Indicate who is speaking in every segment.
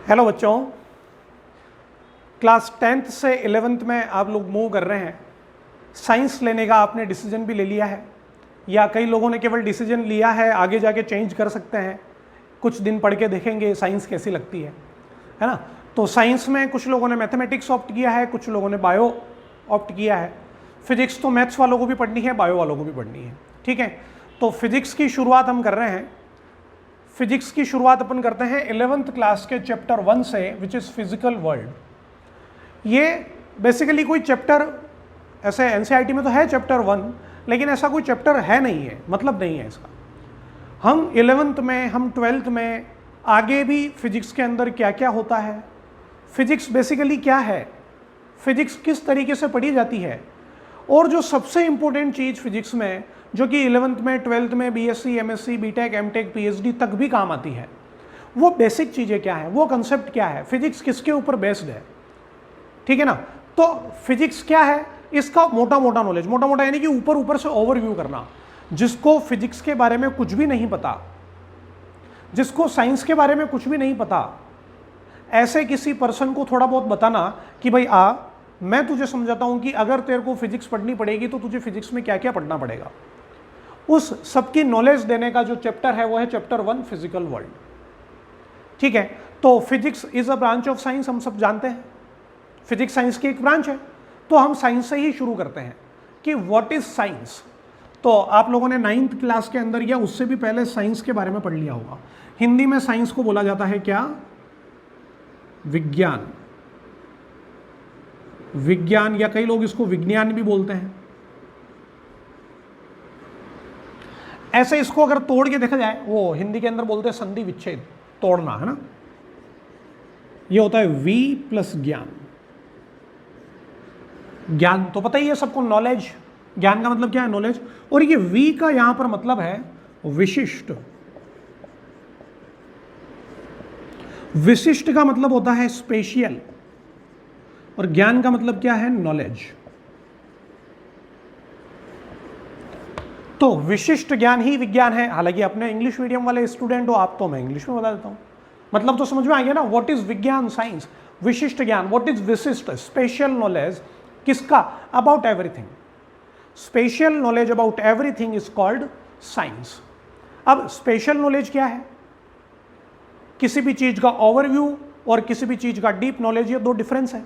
Speaker 1: Hello बच्चों, class 10th से 11th में आप लोग मूव कर रहे हैं। साइंस लेने का आपने डिसीजन भी ले लिया है, या कई लोगों ने केवल डिसीजन लिया है, आगे जाके चेंज कर सकते हैं। कुछ दिन पढ़ के देखेंगे साइंस कैसी लगती है ना। तो साइंस में कुछ लोगों ने मैथमेटिक्स ऑप्ट किया है, कुछ लोगों ने बायो ऑप्ट किया है। फिजिक्स तो मैथ्स वालों को भी पढ़नी है, बायो वालों को भी पढ़नी है, ठीक है। तो फिजिक्स की शुरुआत हम कर रहे हैं। फिजिक्स की शुरुआत अपन करते हैं 11th क्लास के चैप्टर 1 से, विच इज़ फिजिकल वर्ल्ड। ये बेसिकली कोई चैप्टर ऐसे एनसीईआरटी में तो है चैप्टर 1, लेकिन ऐसा कोई चैप्टर है नहीं है, मतलब नहीं है इसका। हम 11th में, हम 12th में आगे भी फिजिक्स के अंदर क्या क्या होता है, फिजिक्स बेसिकली क्या है, फिजिक्स किस तरीके से पढ़ी जाती है, और जो सबसे इंपॉर्टेंट चीज़ फिजिक्स में जो कि 11th में 12th में BSc MSc BTech MTech PhD तक भी काम आती है, वो बेसिक चीज़ें क्या है, वो कंसेप्ट क्या है, फिजिक्स किसके ऊपर बेस्ड है, ठीक है ना। तो फिजिक्स क्या है, इसका मोटा मोटा नॉलेज, मोटा मोटा यानी कि ऊपर ऊपर से ओवरव्यू करना। जिसको फिजिक्स के बारे में कुछ भी नहीं पता, जिसको साइंस के बारे में कुछ भी नहीं पता, ऐसे किसी पर्सन को थोड़ा बहुत बताना कि भाई मैं तुझे समझाता हूं कि अगर तेरे को फिजिक्स पढ़नी पड़ेगी तो तुझे फिजिक्स में क्या क्या पढ़ना पड़ेगा। उस सबकी नॉलेज देने का जो चैप्टर है वो है चैप्टर 1 फिजिकल वर्ल्ड, ठीक है। तो physics is a branch of science, हम सब जानते हैं। फिजिक्स साइंस की एक ब्रांच है। तो हम साइंस से ही शुरू करते हैं कि व्हाट इज साइंस। तो आप लोगों ने 9th क्लास के अंदर या उससे भी पहले साइंस के बारे में पढ़ लिया होगा। हिंदी में साइंस को बोला जाता है क्या, विज्ञान। विज्ञान, या कई लोग इसको विज्ञान भी बोलते हैं। ऐसे इसको अगर तोड़ के देखा जाए, वो हिंदी के अंदर बोलते हैं संधि विच्छेद, तोड़ना, है ना। ये होता है वी प्लस ज्ञान। ज्ञान तो पता ही है सबको, नॉलेज। ज्ञान का मतलब क्या है, नॉलेज। और ये वी का यहां पर मतलब है विशिष्ट। विशिष्ट का मतलब होता है स्पेशियल, और ज्ञान का मतलब क्या है, नॉलेज। तो विशिष्ट ज्ञान ही विज्ञान है। हालांकि अपने इंग्लिश मीडियम वाले स्टूडेंट हो आप, तो मैं इंग्लिश में बता देता हूं, मतलब तो समझ में आ गया ना। व्हाट इज विज्ञान, साइंस, विशिष्ट ज्ञान। व्हाट इज विशिष्ट, स्पेशल नॉलेज, किसका, about everything. Special knowledge about everything is called science. अब स्पेशल नॉलेज क्या है, किसी भी चीज का ओवरव्यू और किसी भी चीज का डीप नॉलेज, ये दो डिफरेंस है,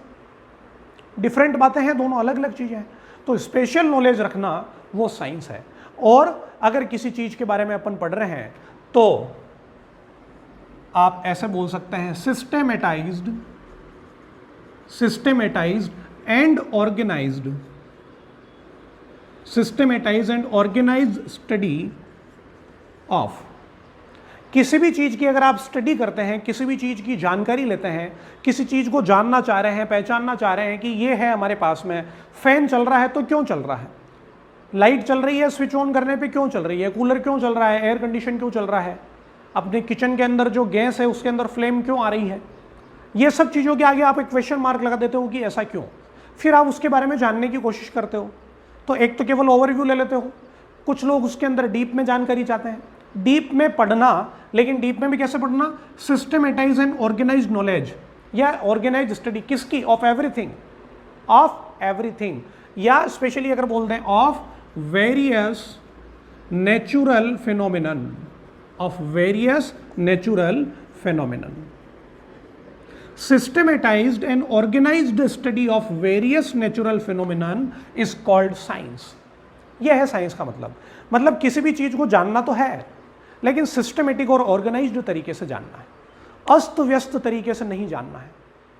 Speaker 1: डिफरेंट बातें हैं, दोनों अलग अलग चीजें हैं। तो स्पेशल नॉलेज रखना वो साइंस है। और अगर किसी चीज के बारे में अपन पढ़ रहे हैं तो आप ऐसे बोल सकते हैं, systematized and organized, systematized and organized study of. किसी भी चीज की अगर आप स्टडी करते हैं, किसी भी चीज की जानकारी लेते हैं, किसी चीज को जानना चाह रहे हैं, पहचानना चाह रहे हैं कि ये है हमारे पास में, फैन चल रहा है तो क्यों चल रहा है, लाइट चल रही है स्विच ऑन करने पे क्यों चल रही है, कूलर क्यों चल रहा है, एयर कंडीशन क्यों चल रहा है, अपने किचन के अंदर जो गैस है उसके अंदर फ्लेम क्यों आ रही है, ये सब चीज़ों के आगे आप एक क्वेश्चन मार्क लगा देते हो कि ऐसा क्यों। फिर आप उसके बारे में जानने की कोशिश करते हो। तो एक तो केवल ओवरव्यू ले लेते हो, कुछ लोग उसके अंदर डीप में जानकारी चाहते हैं, डीप में पढ़ना। लेकिन डीप में भी कैसे पढ़ना, सिस्टमेटाइज एंड ऑर्गेनाइज नॉलेज या ऑर्गेनाइज स्टडी, किसकी, ऑफ एवरीथिंग, या स्पेशली अगर बोल दें of various natural phenomenon, of various natural phenomenon. Systematized and organized study of various natural phenomenon is called science. यह है साइंस का मतलब किसी भी चीज को जानना तो है, लेकिन सिस्टमेटिक और ऑर्गेनाइज्ड तरीके से जानना है, अस्त व्यस्त तरीके से नहीं जानना है।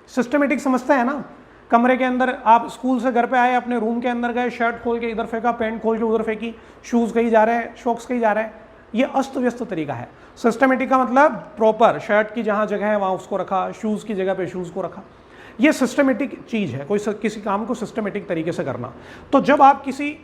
Speaker 1: सिस्टमेटिक समझते हैं ना, कमरे के अंदर आप स्कूल से घर पे आए, अपने रूम के अंदर गए, शर्ट खोल के इधर फेंका, पैंट खोल के उधर फेंकी, शूज कहीं जा रहे हैं, शॉक्स कहीं जा रहे हैं, ये अस्त व्यस्त तरीका है। सिस्टमेटिक का मतलब प्रॉपर, शर्ट की जहाँ जगह है वहाँ उसको रखा, शूज़ की जगह पे शूज़ को रखा, ये सिस्टमेटिक चीज़ है, किसी काम को सिस्टमेटिक तरीके से करना। तो जब आप किसी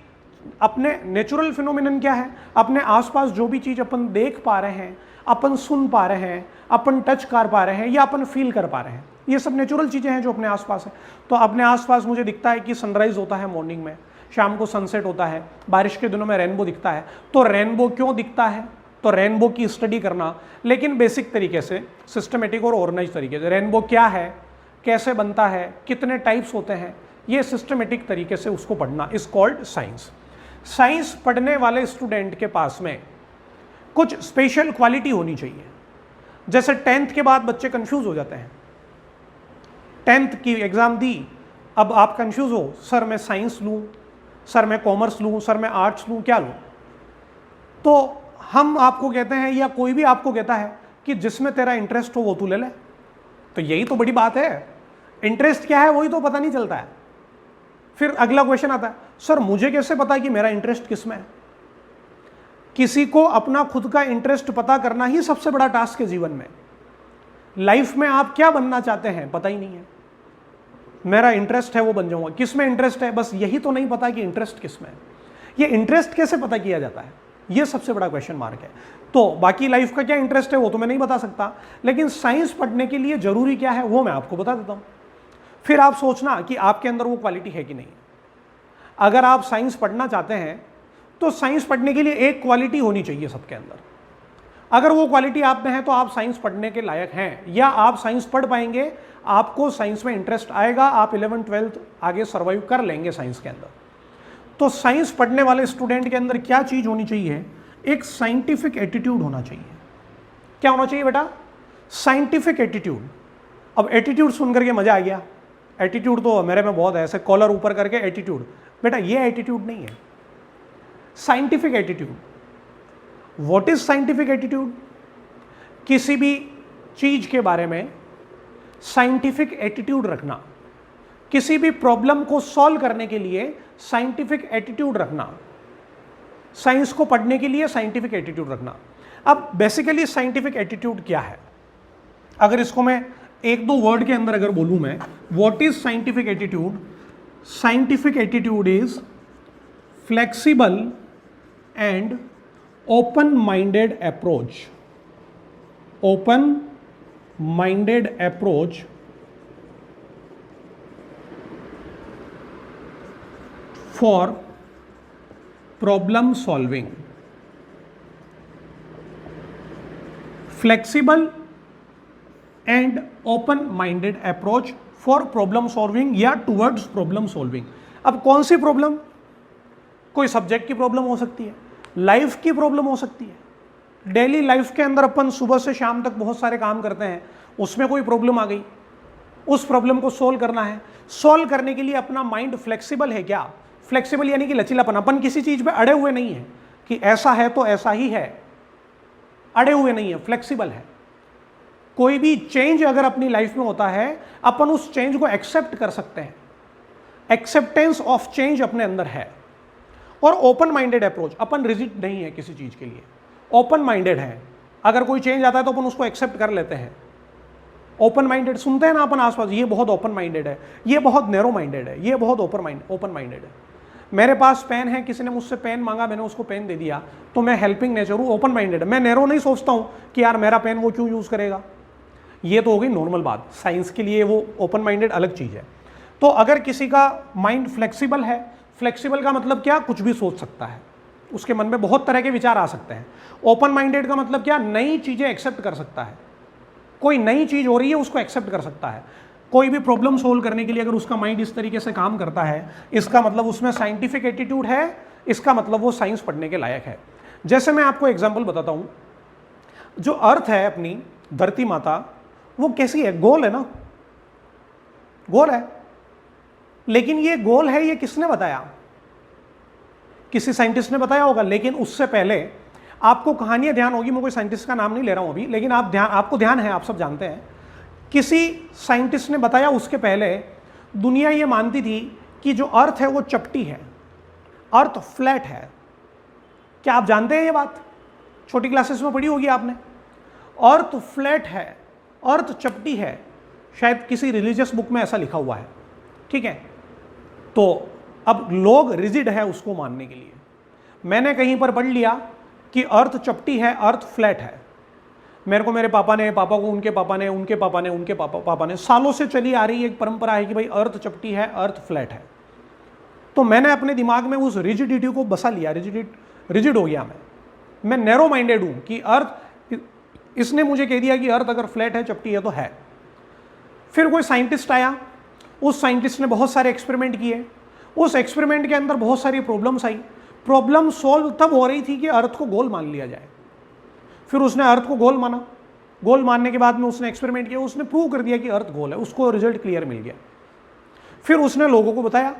Speaker 1: अपने नेचुरल फिनोमिनन क्या है, अपने आसपास जो भी चीज़ अपन देख पा रहे हैं, अपन सुन पा रहे हैं, अपन टच कर पा रहे हैं या अपन फील कर पा रहे हैं, ये सब नेचुरल चीज़ें हैं जो अपने आसपास है। तो अपने आसपास मुझे दिखता है कि सनराइज होता है मॉर्निंग में, शाम को सनसेट होता है, बारिश के दिनों में रेनबो दिखता है। तो रेनबो क्यों दिखता है, तो रेनबो की स्टडी करना, लेकिन बेसिक तरीके से, सिस्टमेटिक और ऑर्गेनाइज तरीके से। रेनबो क्या है, कैसे बनता है, कितने टाइप्स होते हैं, ये सिस्टमेटिक तरीके से उसको पढ़ना इज कॉल्ड साइंस। साइंस पढ़ने वाले स्टूडेंट के पास में कुछ स्पेशल क्वालिटी होनी चाहिए। जैसे 10th के बाद बच्चे कंफ्यूज हो जाते हैं, 10th की एग्जाम दी, अब आप कंफ्यूज हो, सर मैं साइंस लूँ, सर मैं कॉमर्स लूँ, सर मैं आर्ट्स लूँ, क्या लूँ? तो हम आपको कहते हैं या कोई भी आपको कहता है कि जिसमें तेरा इंटरेस्ट हो वो तू ले ले। तो यही तो बड़ी बात है, इंटरेस्ट क्या है वही तो पता नहीं चलता है। फिर अगला क्वेश्चन आता है, सर मुझे कैसे पता कि मेरा इंटरेस्ट किस में है? किसी को अपना खुद का इंटरेस्ट पता करना ही सबसे बड़ा टास्क है जीवन में। लाइफ में आप क्या बनना चाहते हैं पता ही नहीं है। मेरा इंटरेस्ट है वो बन जाऊंगा, किस में इंटरेस्ट है बस यही तो नहीं पता कि इंटरेस्ट किस में है। ये इंटरेस्ट कैसे पता किया जाता है, ये सबसे बड़ा क्वेश्चन मार्क है। तो बाकी लाइफ का क्या इंटरेस्ट है वो तो मैं नहीं बता सकता, लेकिन साइंस पढ़ने के लिए जरूरी क्या है वो मैं आपको बता देता हूं। फिर आप सोचना कि आपके अंदर वो क्वालिटी है कि नहीं। अगर आप साइंस पढ़ना चाहते हैं तो साइंस पढ़ने के लिए एक क्वालिटी होनी चाहिए सबके अंदर। अगर वो क्वालिटी आप में है तो आप साइंस पढ़ने के लायक हैं, या आप साइंस पढ़ पाएंगे, आपको साइंस में इंटरेस्ट आएगा, आप 11th 12th आगे सर्वाइव कर लेंगे साइंस के अंदर। तो साइंस पढ़ने वाले स्टूडेंट के अंदर क्या चीज होनी चाहिए, एक साइंटिफिक एटीट्यूड होना चाहिए। क्या होना चाहिए बेटा? Scientific attitude. अब एटीट्यूड सुन करके मजा आ गया, एटीट्यूड तो मेरे में बहुत है, ऐसे कॉलर ऊपर करके एटीट्यूड, बेटा ये एटीट्यूड नहीं है। Scientific attitude, what is scientific attitude? किसी भी चीज के बारे में साइंटिफिक एटीट्यूड रखना, किसी भी प्रॉब्लम को सॉल्व करने के लिए साइंटिफिक एटीट्यूड रखना, साइंस को पढ़ने के लिए साइंटिफिक एटीट्यूड रखना। अब बेसिकली साइंटिफिक एटीट्यूड क्या है? अगर इसको मैं एक दो वर्ड के अंदर अगर बोलूं मैं, what is scientific attitude? Scientific attitude is flexible and open minded approach, open minded approach for problem solving. Flexible and open minded approach for problem solving या टुवर्ड्स प्रॉब्लम सॉल्विंग। अब कौन सी प्रॉब्लम? कोई subject की problem हो सकती है, life की problem हो सकती है। डेली लाइफ के अंदर अपन सुबह से शाम तक बहुत सारे काम करते हैं, उसमें कोई प्रॉब्लम आ गई, उस प्रॉब्लम को सोल्व करना है। सोल्व करने के लिए अपना माइंड फ्लेक्सिबल है क्या? फ्लेक्सिबल यानी कि लचीलापन, अपन किसी चीज पे अड़े हुए नहीं है कि ऐसा है तो ऐसा ही है, अड़े हुए नहीं है, फ्लेक्सिबल है। कोई भी चेंज अगर अपनी लाइफ में होता है, अपन उस चेंज को एक्सेप्ट कर सकते हैं, एक्सेप्टेंस ऑफ चेंज अपने अंदर है। और ओपन माइंडेड अप्रोच, अपन रिजिड नहीं है किसी चीज के लिए, ओपन माइंडेड है। अगर कोई चेंज आता है तो अपन उसको एक्सेप्ट कर लेते हैं। ओपन माइंडेड सुनते हैं ना अपन आसपास, ये बहुत ओपन माइंडेड है, ये बहुत नैरो माइंडेड है, ये बहुत ओपन माइंडेड है। मेरे पास पेन है, किसी ने मुझसे पेन मांगा, मैंने उसको पेन दे दिया, तो मैं हेल्पिंग नेचर हूँ, ओपन माइंडेड है। मैं नैरो नहीं सोचता हूँ कि यार मेरा पेन वो क्यों यूज करेगा। ये तो हो गई नॉर्मल बात, साइंस के लिए वो ओपन माइंडेड अलग चीज है। तो अगर किसी का माइंड फ्लेक्सिबल है, फ्लेक्सिबल का मतलब क्या? कुछ भी सोच सकता है, उसके मन में बहुत तरह के विचार आ सकते हैं। ओपन माइंडेड का मतलब क्या? नई चीजें एक्सेप्ट कर सकता है, कोई नई चीज हो रही है उसको एक्सेप्ट कर सकता है। कोई भी प्रॉब्लम सोल्व करने के लिए अगर उसका माइंड इस तरीके से काम करता है, इसका मतलब उसमें साइंटिफिक एटीट्यूड है, इसका मतलब वो साइंस पढ़ने के लायक है। जैसे मैं आपको एग्जांपल बताता हूं, जो अर्थ है अपनी धरती माता, वो कैसी है? गोल है ना, गोल है। लेकिन ये गोल है, ये किसने बताया? किसी साइंटिस्ट ने बताया होगा। लेकिन उससे पहले आपको कहानियां ध्यान होगी, मैं कोई साइंटिस्ट का नाम नहीं ले रहा हूं अभी, लेकिन आपको ध्यान है, आप सब जानते हैं, किसी साइंटिस्ट ने बताया उसके पहले दुनिया ये मानती थी कि जो अर्थ है वो चपटी है, अर्थ फ्लैट है। क्या आप जानते हैं ये बात? छोटी क्लासेस में पढ़ी होगी आपने। अर्थ फ्लैट है, अर्थ चपटी है, शायद किसी रिलीजियस बुक में ऐसा लिखा हुआ है, ठीक है। तो अब लोग रिजिड है उसको मानने के लिए। मैंने कहीं पर पढ़ लिया कि अर्थ चपटी है, अर्थ फ्लैट है। मेरे को मेरे पापा ने, पापा को उनके पापा ने, उनके पापा ने, उनके पापा ने, सालों से चली आ रही एक परंपरा है कि भाई अर्थ चपटी है, अर्थ फ्लैट है। तो मैंने अपने दिमाग में उस रिजिडिटी को बसा लिया, रिजिड हो गया मैं। मैं नैरो माइंडेड हूं कि अर्थ, इसने मुझे कह दिया कि अर्थ अगर फ्लैट है, चपटी है तो है। फिर कोई साइंटिस्ट आया, उस साइंटिस्ट ने बहुत सारे एक्सपेरिमेंट किए, उस एक्सपेरिमेंट के अंदर बहुत सारी प्रॉब्लम्स आई। प्रॉब्लम सॉल्व तब हो रही थी कि अर्थ को गोल मान लिया जाए। फिर उसने अर्थ को गोल माना, गोल मानने के बाद में उसने एक्सपेरिमेंट किया, उसने प्रूव कर दिया कि अर्थ गोल है, उसको रिजल्ट क्लियर मिल गया। फिर उसने लोगों को बताया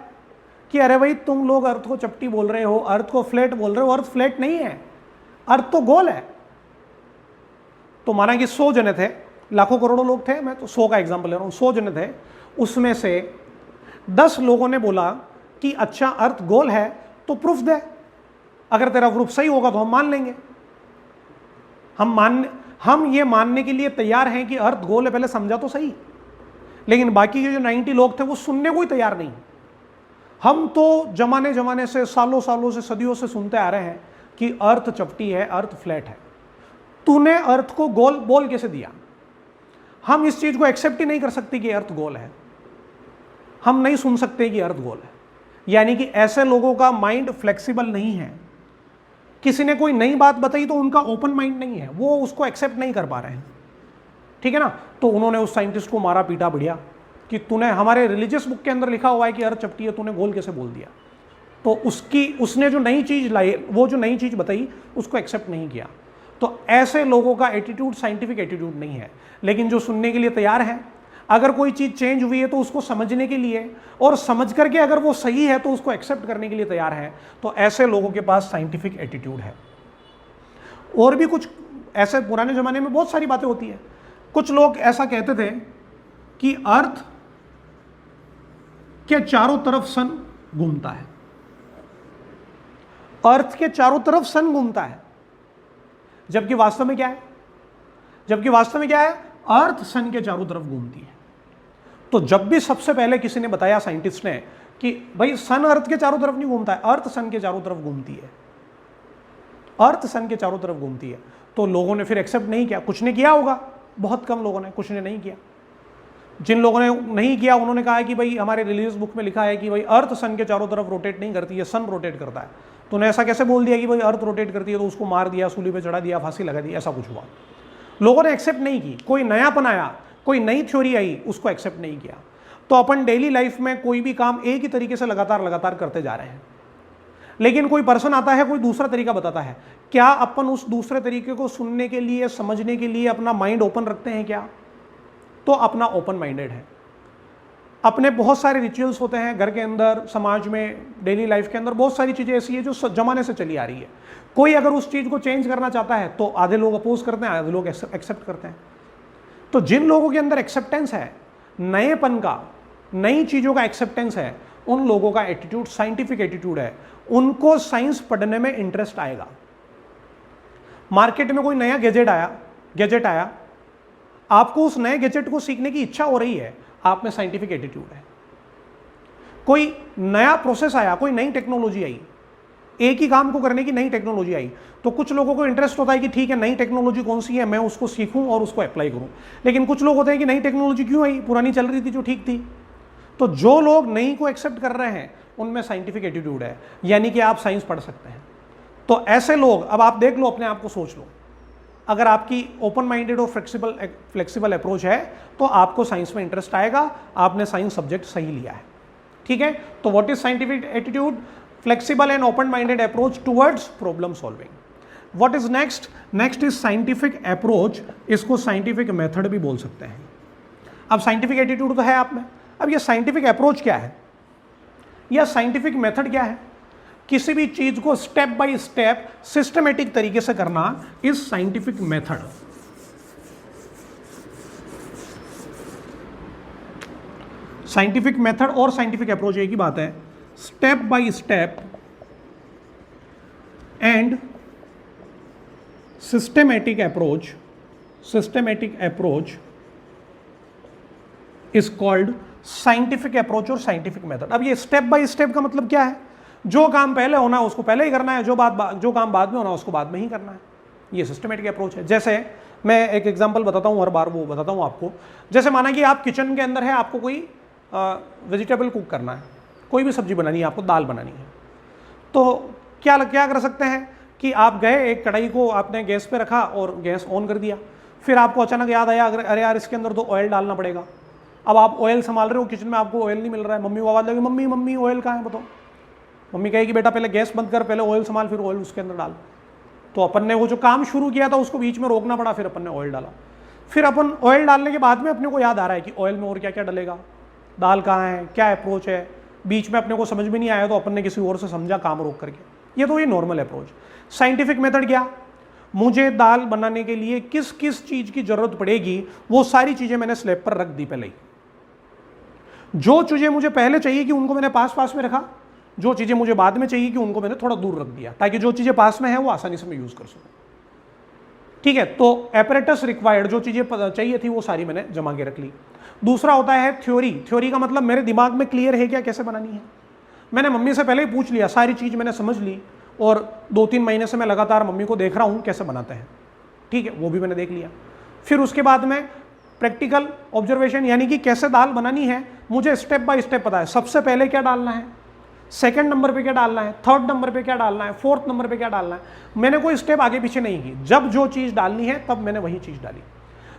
Speaker 1: कि अरे भाई तुम लोग अर्थ को चपटी बोल रहे हो, अर्थ को फ्लैट बोल रहे हो, अर्थ फ्लैट नहीं है, अर्थ तो गोल है। तो माना कि 100 जने थे, लाखों करोड़ों लोग थे, मैं तो 100 का एग्जांपल ले रहा हूं, 100 जने थे, उसमें से 10 लोगों ने बोला कि अच्छा अर्थ गोल है तो प्रूफ दे, अगर तेरा प्रूफ सही होगा तो हम मान लेंगे। हम ये मानने के लिए तैयार हैं कि अर्थ गोल है, पहले समझा तो सही। लेकिन बाकी के जो 90 लोग थे वो सुनने को ही तैयार नहीं। हम तो जमाने से, सालों सालों से, सदियों से सुनते आ रहे हैं कि अर्थ चपटी है, अर्थ फ्लैट है। तूने अर्थ को गोल बोल कैसे दिया? हम इस चीज को एक्सेप्ट ही नहीं कर सकते कि अर्थ गोल है, हम नहीं सुन सकते कि अर्थ गोल है। यानी कि ऐसे लोगों का माइंड फ्लेक्सिबल नहीं है। किसी ने कोई नई बात बताई तो उनका ओपन माइंड नहीं है, वो उसको एक्सेप्ट नहीं कर पा रहे हैं, ठीक है ना। तो उन्होंने उस साइंटिस्ट को मारा पीटा बढ़िया कि तूने, हमारे रिलीजियस बुक के अंदर लिखा हुआ है कि अर्थ चपटी है, तूने गोल कैसे बोल दिया। तो उसने जो नई चीज लाई, वो जो नई चीज बताई उसको एक्सेप्ट नहीं किया। तो ऐसे लोगों का एटीट्यूड साइंटिफिक एटीट्यूड नहीं है। लेकिन जो सुनने के लिए तैयार है, अगर कोई चीज चेंज हुई है तो उसको समझने के लिए, और समझ करके अगर वो सही है तो उसको एक्सेप्ट करने के लिए तैयार है, तो ऐसे लोगों के पास साइंटिफिक एटीट्यूड है। और भी कुछ ऐसे पुराने जमाने में बहुत सारी बातें होती है। कुछ लोग ऐसा कहते थे कि अर्थ के चारों तरफ सन घूमता है, अर्थ के चारों तरफ सन घूमता है, जबकि वास्तव में क्या है? अर्थ सन के चारों तरफ घूमती है। तो जब भी सबसे पहले किसी ने बताया, साइंटिस्ट ने, कि भाई सन अर्थ के चारों तरफ नहीं घूमता है, अर्थ सन के चारों तरफ घूमती है, अर्थ सन के चारों तरफ घूमती है, तो लोगों ने फिर एक्सेप्ट नहीं किया। कुछ ने किया होगा, बहुत कम लोगों ने, कुछ ने नहीं किया। जिन लोगों ने नहीं किया उन्होंने कहा कि भाई हमारे रिलीजियस बुक में लिखा है कि भाई अर्थ सन के चारों तरफ रोटेट नहीं करती है, सन रोटेट करता है। तो उन्हें ऐसा कैसे बोल दिया कि भाई अर्थ रोटेट करती है, तो उसको मार दिया, सूली पे चढ़ा दिया, फांसी लगा दी, ऐसा कुछ हुआ। लोगों ने एक्सेप्ट नहीं की। कोई नयापन आया, कोई नई थ्योरी आई, उसको एक्सेप्ट नहीं किया। तो अपन डेली लाइफ में कोई भी काम एक ही तरीके से लगातार करते जा रहे हैं, लेकिन कोई पर्सन आता है, कोई दूसरा तरीका बताता है। क्या अपन उस दूसरे तरीके को सुनने के लिए, समझने के लिए अपना माइंड ओपन रखते हैं क्या? तो अपना ओपन माइंडेड है। अपने बहुत सारे रिचुअल्स होते हैं घर के अंदर, समाज में, डेली लाइफ के अंदर बहुत सारी चीज़ें ऐसी है जो जमाने से चली आ रही है। कोई अगर उस चीज़ को चेंज करना चाहता है तो आधे लोग अपोज करते हैं, आधे लोग एक्सेप्ट करते हैं। तो जिन लोगों के अंदर एक्सेप्टेंस है, नएपन का, नई चीज़ों का एक्सेप्टेंस है, उन लोगों का एटीट्यूड साइंटिफिक एटीट्यूड है। उनको साइंस पढ़ने में इंटरेस्ट आएगा। मार्केट में कोई नया गैजेट आया, आपको उस नए गैजेट को सीखने की इच्छा हो रही है, आप में साइंटिफिक एटीट्यूड है। कोई नया प्रोसेस आया, कोई नई टेक्नोलॉजी आई, एक ही काम को करने की नई टेक्नोलॉजी आई, तो कुछ लोगों को इंटरेस्ट होता है कि ठीक है, नई टेक्नोलॉजी कौन सी है, मैं उसको सीखूं और उसको अप्लाई करूं। लेकिन कुछ लोग होते हैं कि नई टेक्नोलॉजी क्यों आई, पुरानी चल रही थी जो ठीक थी। तो जो लोग नई को एक्सेप्ट कर रहे हैं उनमें साइंटिफिक एटीट्यूड है, यानी कि आप साइंस पढ़ सकते हैं। तो ऐसे लोग, अब आप देख लो, अपने आप को सोच लो, अगर आपकी ओपन माइंडेड और फ्लेक्सिबल अप्रोच है तो आपको साइंस में इंटरेस्ट आएगा, आपने साइंस सब्जेक्ट सही लिया है, ठीक है। तो what is scientific attitude? Flexible and open minded approach towards problem solving. What is next? Next is scientific approach. इसको साइंटिफिक मेथड भी बोल सकते हैं। अब साइंटिफिक एटीट्यूड तो है आप में, अब ये साइंटिफिक अप्रोच क्या है या साइंटिफिक मेथड क्या है? किसी भी चीज को स्टेप बाय स्टेप सिस्टमेटिक तरीके से करना is scientific method. Scientific method और साइंटिफिक अप्रोच एक ही बात है। Step by step and systematic approach is called scientific approach और साइंटिफिक मेथड। अब ये स्टेप बाय स्टेप का मतलब क्या है? जो काम पहले होना है उसको पहले ही करना है, जो काम बाद में होना है उसको बाद में ही करना है। ये सिस्टमेटिक अप्रोच है। जैसे मैं एक एग्जांपल बताता हूँ, हर बार वो बताता हूँ आपको। जैसे माना कि आप किचन के अंदर है, आपको कोई वेजिटेबल कुक करना है, कोई भी सब्जी बनानी है, आपको दाल बनानी है, तो क्या कर सकते हैं कि आप गए, एक कढ़ाई को आपने गैस पे रखा और गैस ऑन कर दिया, फिर आपको अचानक याद आया अरे यार इसके अंदर तो ऑयल डालना पड़ेगा। अब आप ऑयल संभाल रहे हो, किचन में आपको ऑयल नहीं मिल रहा है, मम्मी को आवाज़ लगी, मम्मी मम्मी ऑयल कहाँ है बताओ। मम्मी कहेगी बेटा पहले गैस बंद कर, पहले ऑयल संभाल, फिर ऑयल उसके अंदर डाल। तो अपन ने वो जो काम शुरू किया था उसको बीच में रोकना पड़ा, फिर अपन ने ऑयल डाला। फिर अपन ऑयल डालने के बाद में अपने को याद आ रहा है कि ऑयल में और क्या क्या डलेगा, दाल कहाँ है, क्या अप्रोच है, बीच में अपने को समझ में नहीं आया तो अपन ने किसी और से समझा काम रोक करके। ये तो ये नॉर्मल अप्रोच। साइंटिफिक मेथड क्या, मुझे दाल बनाने के लिए किस किस चीज़ की ज़रूरत पड़ेगी वो सारी चीज़ें मैंने स्लैब पर रख दी पहले ही। जो चीज़ें मुझे पहले चाहिए कि उनको मैंने पास पास में रखा, जो चीज़ें मुझे बाद में चाहिए कि उनको मैंने थोड़ा दूर रख दिया, ताकि जो चीज़ें पास में है वो आसानी से मैं यूज़ कर सकूँ। ठीक है, तो एपरेटस रिक्वायर्ड, जो चीज़ें चाहिए थी वो सारी मैंने जमा के रख ली। दूसरा होता है थ्योरी। थ्योरी का मतलब मेरे दिमाग में क्लियर है क्या कैसे बनानी है। मैंने मम्मी से पहले ही पूछ लिया, सारी चीज़ मैंने समझ ली, और 2-3 महीने से मैं लगातार मम्मी को देख रहा हूँ कैसे बनाते हैं। ठीक है, वो भी मैंने देख लिया। फिर उसके बाद में प्रैक्टिकल ऑब्जर्वेशन, यानी कि कैसे दाल बनानी है मुझे स्टेप बाय स्टेप पता है। सबसे पहले क्या डालना है, सेकंड नंबर पे क्या डालना है, थर्ड नंबर पे क्या डालना है, फोर्थ नंबर पे क्या डालना है। मैंने कोई स्टेप आगे पीछे नहीं की, जब जो चीज़ डालनी है तब मैंने वही चीज़ डाली।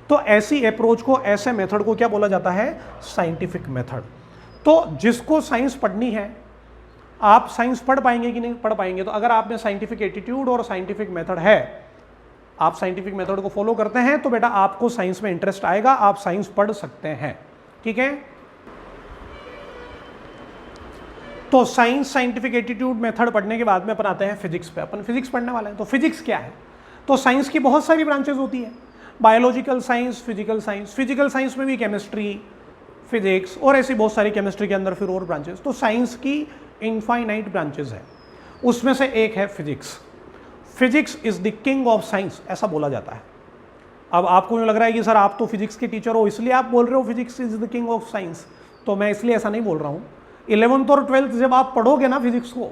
Speaker 1: तो ऐसी अप्रोच को, ऐसे मेथड को क्या बोला जाता है, साइंटिफिक मेथड। तो जिसको साइंस पढ़नी है, आप साइंस पढ़ पाएंगे कि नहीं पढ़ पाएंगे, तो अगर आप में साइंटिफिक एटीट्यूड और साइंटिफिक मेथड है, आप साइंटिफिक मेथड को फॉलो करते हैं, तो बेटा आपको साइंस में इंटरेस्ट आएगा, आप साइंस पढ़ सकते हैं। ठीक है, तो साइंस, साइंटिफिक एटीट्यूड, मेथड पढ़ने के बाद में अपन आते हैं फिजिक्स पे। अपन फिजिक्स पढ़ने वाले हैं। तो फिजिक्स क्या है, तो साइंस की बहुत सारी ब्रांचेस होती है, biological science, physical science. Physical science में भी केमिस्ट्री, फिजिक्स और ऐसी बहुत सारी, केमिस्ट्री के अंदर फिर और ब्रांचेस। तो साइंस की इनफाइनाइट ब्रांचेस है, उसमें से एक है physics. Physics is the king of science, ऐसा बोला जाता है। अब आपको यूँ लग रहा है कि सर आप तो फिजिक्स के टीचर हो इसलिए आप बोल रहे हो physics is the king of science, तो मैं इसलिए ऐसा नहीं बोल रहा हूँ। 11th और 12th जब आप पढ़ोगे ना फिजिक्स को,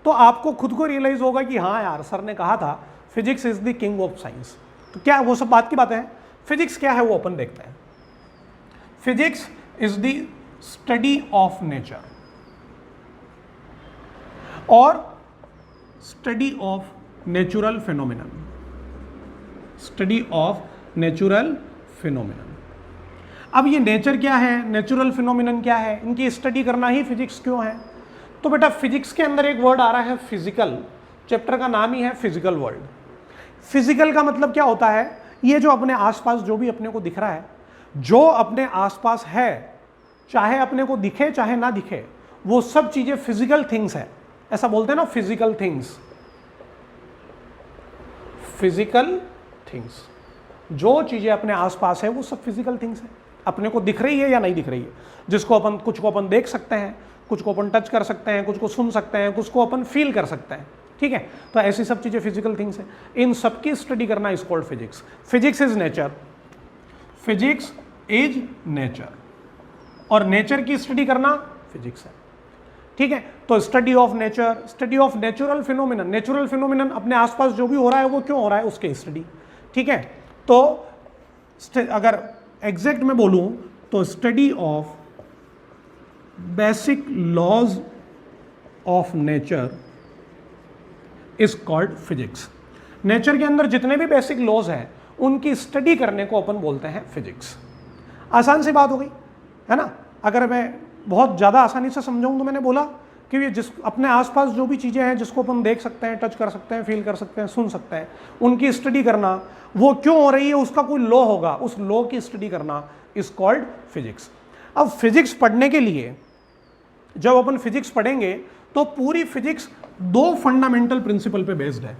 Speaker 1: तो आपको खुद को रियलाइज होगा कि हाँ यार सर ने कहा था physics is the king of science. तो क्या वो सब बात की बातें हैं। फिजिक्स क्या है वो अपन देखते हैं। Physics is the study of nature और study of natural phenomenon. Study of natural phenomenon. अब ये नेचर क्या है, नेचुरल फिनोमिनन क्या है, इनकी स्टडी करना ही फिजिक्स क्यों है। तो बेटा फिजिक्स के अंदर एक वर्ड आ रहा है फिजिकल, चैप्टर का नाम ही है फिजिकल वर्ल्ड। फिजिकल का मतलब क्या होता है, ये जो अपने आसपास जो भी अपने को दिख रहा है, जो अपने आसपास है, चाहे अपने को दिखे चाहे ना दिखे, वो सब चीजें फिजिकल थिंग्स है। ऐसा बोलते हैं ना, फिजिकल थिंग्स। फिजिकल थिंग्स, जो चीजें अपने आसपास है वो सब फिजिकल थिंग्स है। अपने को दिख रही है या नहीं दिख रही है, जिसको अपन, कुछ को अपन देख सकते हैं, कुछ को अपन टच कर सकते हैं, कुछ को सुन सकते हैं, कुछ को अपन फील कर सकते हैं। ठीक है, तो ऐसी सब चीजें फिजिकल थिंग्स हैं। इन सब की स्टडी करना is called physics. Physics is nature, physics is nature, और नेचर की स्टडी करना फिजिक्स है। ठीक है, तो study of nature, study of natural phenomenon. Natural phenomenon अपने आसपास जो भी हो रहा है वो क्यों हो रहा है उसके स्टडी। ठीक है, तो अगर एग्जैक्ट में बोलूं तो study of basic laws of nature is called physics. Nature के अंदर जितने भी बेसिक लॉज हैं उनकी स्टडी करने को अपन बोलते हैं फिजिक्स। आसान सी बात हो गई है ना। अगर मैं बहुत ज़्यादा आसानी से समझाऊं तो मैंने बोला कि ये जिस अपने आसपास जो भी चीज़ें हैं जिसको अपन देख सकते हैं, टच कर सकते हैं, फील कर सकते हैं, सुन सकते हैं, उनकी स्टडी करना, वो क्यों हो रही है उसका कोई लॉ होगा, उस लॉ की स्टडी करना इज कॉल्ड फिजिक्स। अब फिजिक्स पढ़ने के लिए जब अपन फिजिक्स पढ़ेंगे तो पूरी फिजिक्स 2 फंडामेंटल प्रिंसिपल पे बेस्ड है।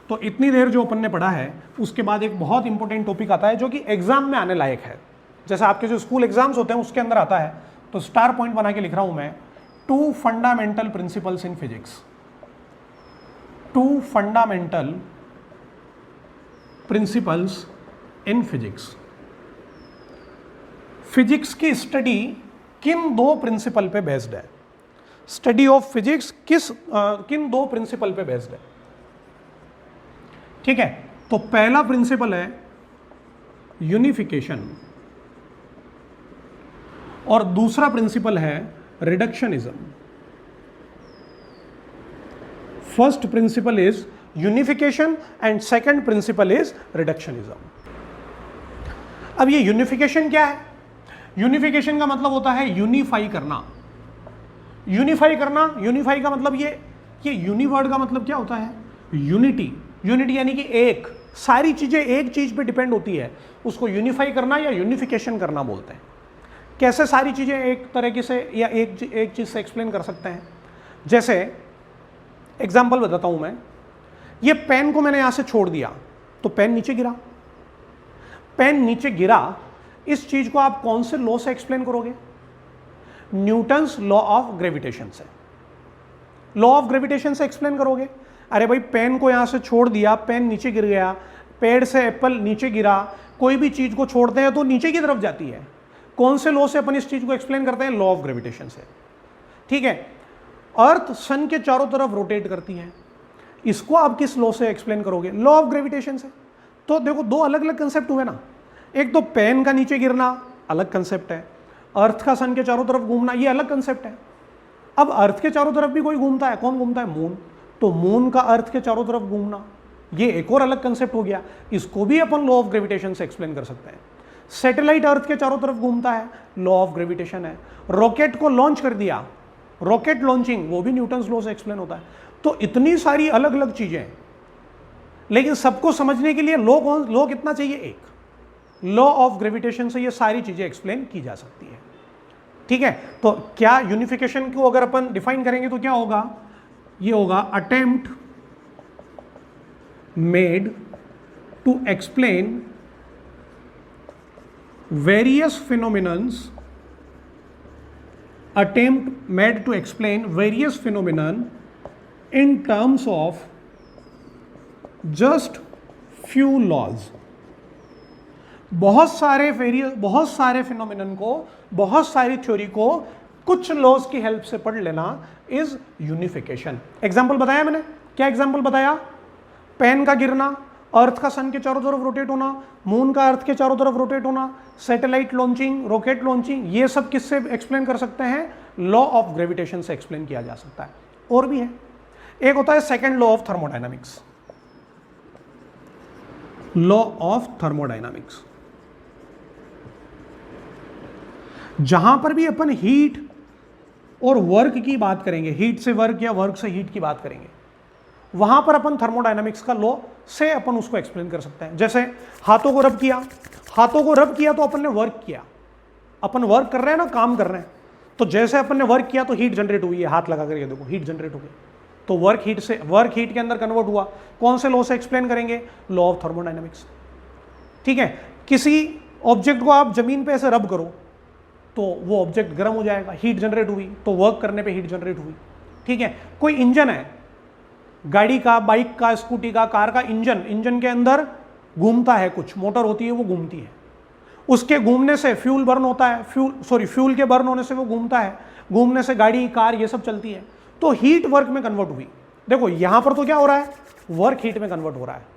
Speaker 1: तो इतनी देर जो अपन ने पढ़ा है उसके बाद एक बहुत इंपॉर्टेंट टॉपिक आता है जो कि एग्जाम में आने लायक है। जैसे आपके जो स्कूल एग्जाम्स होते हैं उसके अंदर आता है, तो स्टार पॉइंट बना के लिख रहा हूं मैं, 2 fundamental principles in physics. 2 fundamental principles in physics. Physics की स्टडी किन 2 प्रिंसिपल पे बेस्ड है। स्टडी ऑफ फिजिक्स किन 2 प्रिंसिपल पे बेस्ड है। ठीक है, तो पहला प्रिंसिपल है यूनिफिकेशन और दूसरा प्रिंसिपल है reductionism. First principle is unification and second principle is reductionism. अब ये यूनिफिकेशन क्या है? यूनिफिकेशन का मतलब होता है यूनिफाई करना। यूनिफाई करना, यूनिफाई का मतलब ये यूनिवर्ड का मतलब क्या होता है? यूनिटी। यूनिटी यानी कि एक, सारी चीजें एक चीज पे डिपेंड होती है, उसको यूनिफाई करना या यूनिफिकेशन करना बोलते हैं। कैसे सारी चीजें एक तरीके से या एक चीज से एक्सप्लेन कर सकते हैं? जैसे एग्जांपल बताता हूं मैं, ये पेन को मैंने यहां से छोड़ दिया तो पेन नीचे गिरा। पेन नीचे गिरा, इस चीज को आप कौन से लॉ से एक्सप्लेन करोगे? न्यूटन्स लॉ ऑफ ग्रेविटेशन से। लॉ ऑफ ग्रेविटेशन से एक्सप्लेन करोगे। अरे भाई पेन को यहां से छोड़ दिया, पेन नीचे गिर गया, पेड़ से एप्पल नीचे गिरा, कोई भी चीज को छोड़ते हैं तो नीचे की तरफ जाती है। कौन से लॉ से अपन इस चीज को एक्सप्लेन करते हैं? लॉ ऑफ ग्रेविटेशन से। ठीक है, अर्थ सन के चारों तरफ रोटेट करती है, इसको आप किस लॉ से एक्सप्लेन करोगे? लॉ ऑफ ग्रेविटेशन से। तो देखो दो अलग अलग कंसेप्ट हुए ना, एक तो पेन का नीचे गिरना अलग कंसेप्ट है, अर्थ का सन के चारों तरफ घूमना ये अलग कंसेप्ट है। अब अर्थ के चारों तरफ भी कोई घूमता है, कौन घूमता है? मून। तो मून का अर्थ के चारों तरफ घूमना ये एक और अलग कंसेप्ट हो गया, इसको भी अपन लॉ ऑफ ग्रेविटेशन से एक्सप्लेन कर सकते हैं। सैटेलाइट अर्थ के चारों तरफ घूमता है, लॉ ऑफ ग्रेविटेशन है। रॉकेट को लॉन्च कर दिया, रॉकेट लॉन्चिंग, वो भी न्यूटन्स लॉ से एक्सप्लेन होता है। तो इतनी सारी अलग अलग चीजें, लेकिन सबको समझने के लिए लॉ कितना चाहिए? एक। लॉ ऑफ ग्रेविटेशन से ये सारी चीजें एक्सप्लेन की जा सकती है। ठीक है, तो क्या यूनिफिकेशन को अगर अपन डिफाइन करेंगे तो क्या होगा? ये होगा attempt made to explain various phenomenons, attempt made to explain various phenomenon in terms of just few laws। बहुत सारे फिनोमिनन को, बहुत सारी थ्योरी को कुछ लॉज की हेल्प से पढ़ लेना इज यूनिफिकेशन। एग्जाम्पल बताया मैंने, क्या एग्जाम्पल बताया? पेन का गिरना, अर्थ का सन के चारों तरफ रोटेट होना, मून का अर्थ के चारों तरफ रोटेट होना, सैटेलाइट लॉन्चिंग, रॉकेट लॉन्चिंग, ये सब किससे एक्सप्लेन कर सकते हैं? लॉ ऑफ ग्रेविटेशन से एक्सप्लेन किया जा सकता है। और भी है, एक होता है second law of thermodynamics. Law of thermodynamics, जहां पर भी अपन हीट और वर्क की बात करेंगे, हीट से वर्क या वर्क से हीट की बात करेंगे, वहां पर अपन थर्मोडायनामिक्स का लॉ से अपन उसको एक्सप्लेन कर सकते हैं। जैसे हाथों को रब किया, हाथों को रब किया तो अपन ने वर्क किया, अपन वर्क कर रहे हैं ना, काम कर रहे हैं, तो जैसे अपन ने वर्क किया तो हीट जनरेट हुई है, हाथ लगा करके देखो हीट जनरेट हो गई, तो वर्क हीट के अंदर कन्वर्ट हुआ। कौन से लॉ से एक्सप्लेन करेंगे? Law of thermodynamics. ठीक है, किसी ऑब्जेक्ट को आप जमीन पे ऐसे रब करो तो वो ऑब्जेक्ट गर्म हो जाएगा, हीट जनरेट हुई, तो वर्क करने पे हीट जनरेट हुई। ठीक है, कोई इंजन है, गाड़ी का, बाइक का, स्कूटी का, कार का इंजन के अंदर घूमता है, कुछ मोटर होती है वो घूमती है, उसके घूमने से फ्यूल बर्न होता है, फ्यूल के बर्न होने से वो घूमता है, घूमने से गाड़ी, कार ये सब चलती है, तो हीट वर्क में कन्वर्ट हुई। देखो यहां पर तो क्या हो रहा है? वर्क हीट में कन्वर्ट हो रहा है,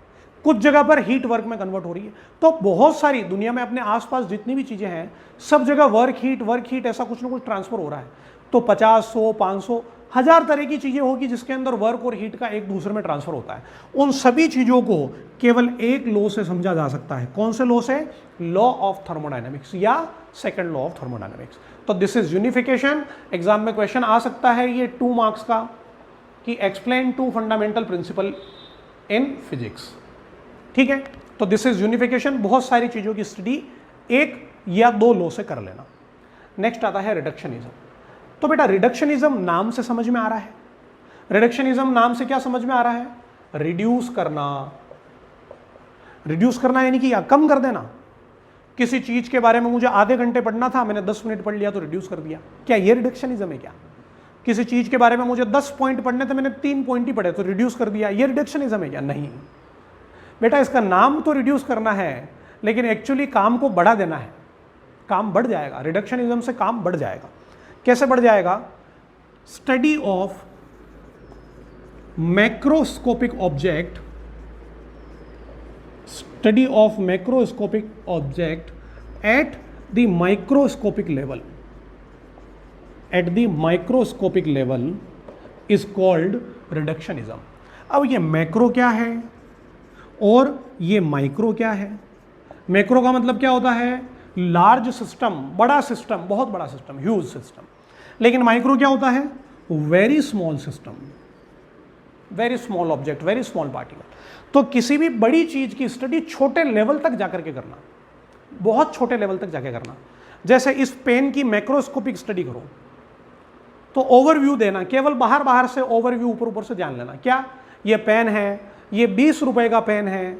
Speaker 1: कुछ जगह पर हीट वर्क में कन्वर्ट हो रही है। तो बहुत सारी दुनिया में अपने आसपास जितनी भी चीजें हैं, सब जगह वर्क हीट ऐसा कुछ ना कुछ ट्रांसफर हो रहा है। तो 50, 100, 500, 1000 तरह की चीजें होगी जिसके अंदर वर्क और हीट का एक दूसरे में ट्रांसफर होता है। उन सभी चीजों को केवल एक लॉ से समझा जा सकता है। कौन से लॉ से? लॉ ऑफ थर्मोडायनामिक्स या सेकंड लॉ ऑफ थर्मोडायनामिक्स। तो दिस इज यूनिफिकेशन। एग्जाम में क्वेश्चन आ सकता है ये 2 मार्क्स का, कि explain 2 fundamental principle in physics. ठीक है, तो दिस इज यूनिफिकेशन। बहुत सारी चीजों की स्टडी 1 या 2 लॉ से कर लेना। नेक्स्ट आता है रिडक्शनिज्म। तो बेटा रिडक्शनिज्म नाम से समझ में आ रहा है, रिडक्शनिज्म नाम से क्या समझ में आ रहा है? रिड्यूस करना। रिड्यूस करना यानी कि या कम कर देना। किसी चीज के बारे में मुझे आधे घंटे पढ़ना था, मैंने 10 मिनट पढ़ लिया तो रिड्यूस कर दिया, क्या ये रिडक्शनिज्म है? क्या किसी चीज के बारे में मुझे 10 पॉइंट पढ़ने थे, मैंने 3 पॉइंट ही पढ़े तो रिड्यूस कर दिया, ये रिडक्शनिज्म है क्या? नहीं बेटा, इसका नाम तो रिड्यूस करना है, लेकिन एक्चुअली काम को बढ़ा देना है, काम बढ़ जाएगा। रिडक्शनिज्म से काम बढ़ जाएगा। कैसे बढ़ जाएगा? Study of macroscopic object, study of macroscopic object at the microscopic level, at the microscopic level is called reductionism. अब ये मैक्रो क्या है और ये माइक्रो क्या है? मैक्रो का मतलब क्या होता है? लार्ज सिस्टम, बड़ा सिस्टम, बहुत बड़ा सिस्टम, ह्यूज सिस्टम। लेकिन माइक्रो क्या होता है? Very small system, very small object, very small particle. तो किसी भी बड़ी चीज की स्टडी छोटे लेवल तक जाकर के करना, बहुत छोटे लेवल तक जाके करना। जैसे इस पेन की मैक्रोस्कोपिक स्टडी करो तो ओवरव्यू देना, केवल बाहर बाहर से ओवरव्यू, ऊपर ऊपर से जान लेना। क्या ये पेन है, ये 20 रुपए का पेन है,